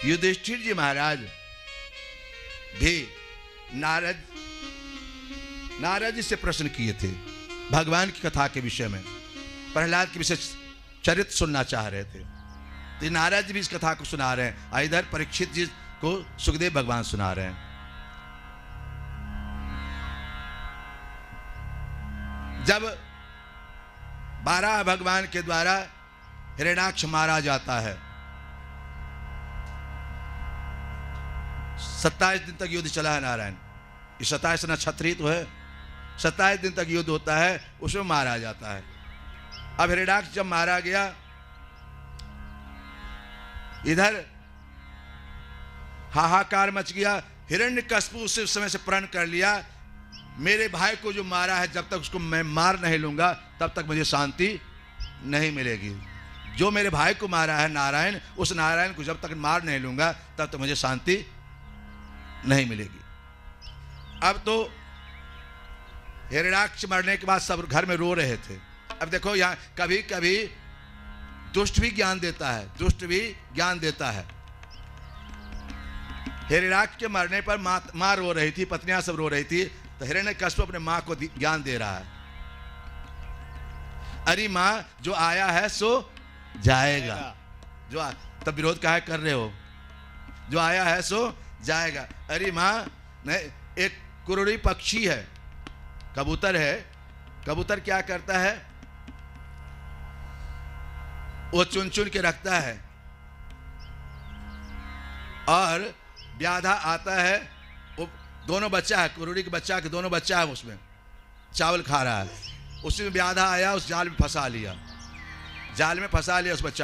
युधिष्ठिर जी महाराज भी नारद जी से प्रश्न किए थे भगवान की कथा के विषय में। प्रहलाद के विषय चरित्र सुनना चाह रहे थे, तो नारद जी भी इस कथा को सुना रहे हैं, और इधर परीक्षित जी को सुखदेव भगवान सुना रहे हैं। जब 12 भगवान के द्वारा हिरण्याक्ष मारा जाता है, 27 दिन तक युद्ध चला है नारायण। ये 27 नक्षत्री तो है, 27 दिन तक युद्ध होता है, उसमें मारा जाता है। अब हिरण्याक्ष जब मारा गया, इधर हाहाकार मच गया। हिरण्यकश्यप उस समय से प्रण कर लिया, मेरे भाई को जो मारा है, जब तक उसको मैं मार नहीं लूंगा तब तक मुझे शांति नहीं मिलेगी। जो मेरे भाई को मारा है नारायण, उस नारायण को जब तक मार नहीं लूंगा तब तक मुझे शांति नहीं मिलेगी। अब तो हिरण्याक्ष मरने के बाद सब घर में रो रहे थे। अब देखो यहाँ कभी कभी दुष्ट भी ज्ञान देता है, दुष्ट भी ज्ञान देता है। हिरण्याक्ष के मरने पर माँ रो रही थी, पत्नियां सब रो रही थी, तो हिरण्यकश्यप अपने माँ को ज्ञान दे रहा है। अरे माँ, जो आया है सो जाएगा। तब विरोध काहे कर रहे हो? जो आया है सो जाएगा। अरे माँ, एक कुरुड़ी पक्षी है, कबूतर है। कबूतर क्या करता है? वो चुन चुन के रखता है, और व्याधा आता है, वो दोनों बच्चा है, कुरुड़ी के बच्चा के दोनों बच्चा है, उसमें चावल खा रहा है। उसी में व्याधा आया, उस जाल में फंसा लिया, जाल में फंसा लिया उस बच्चा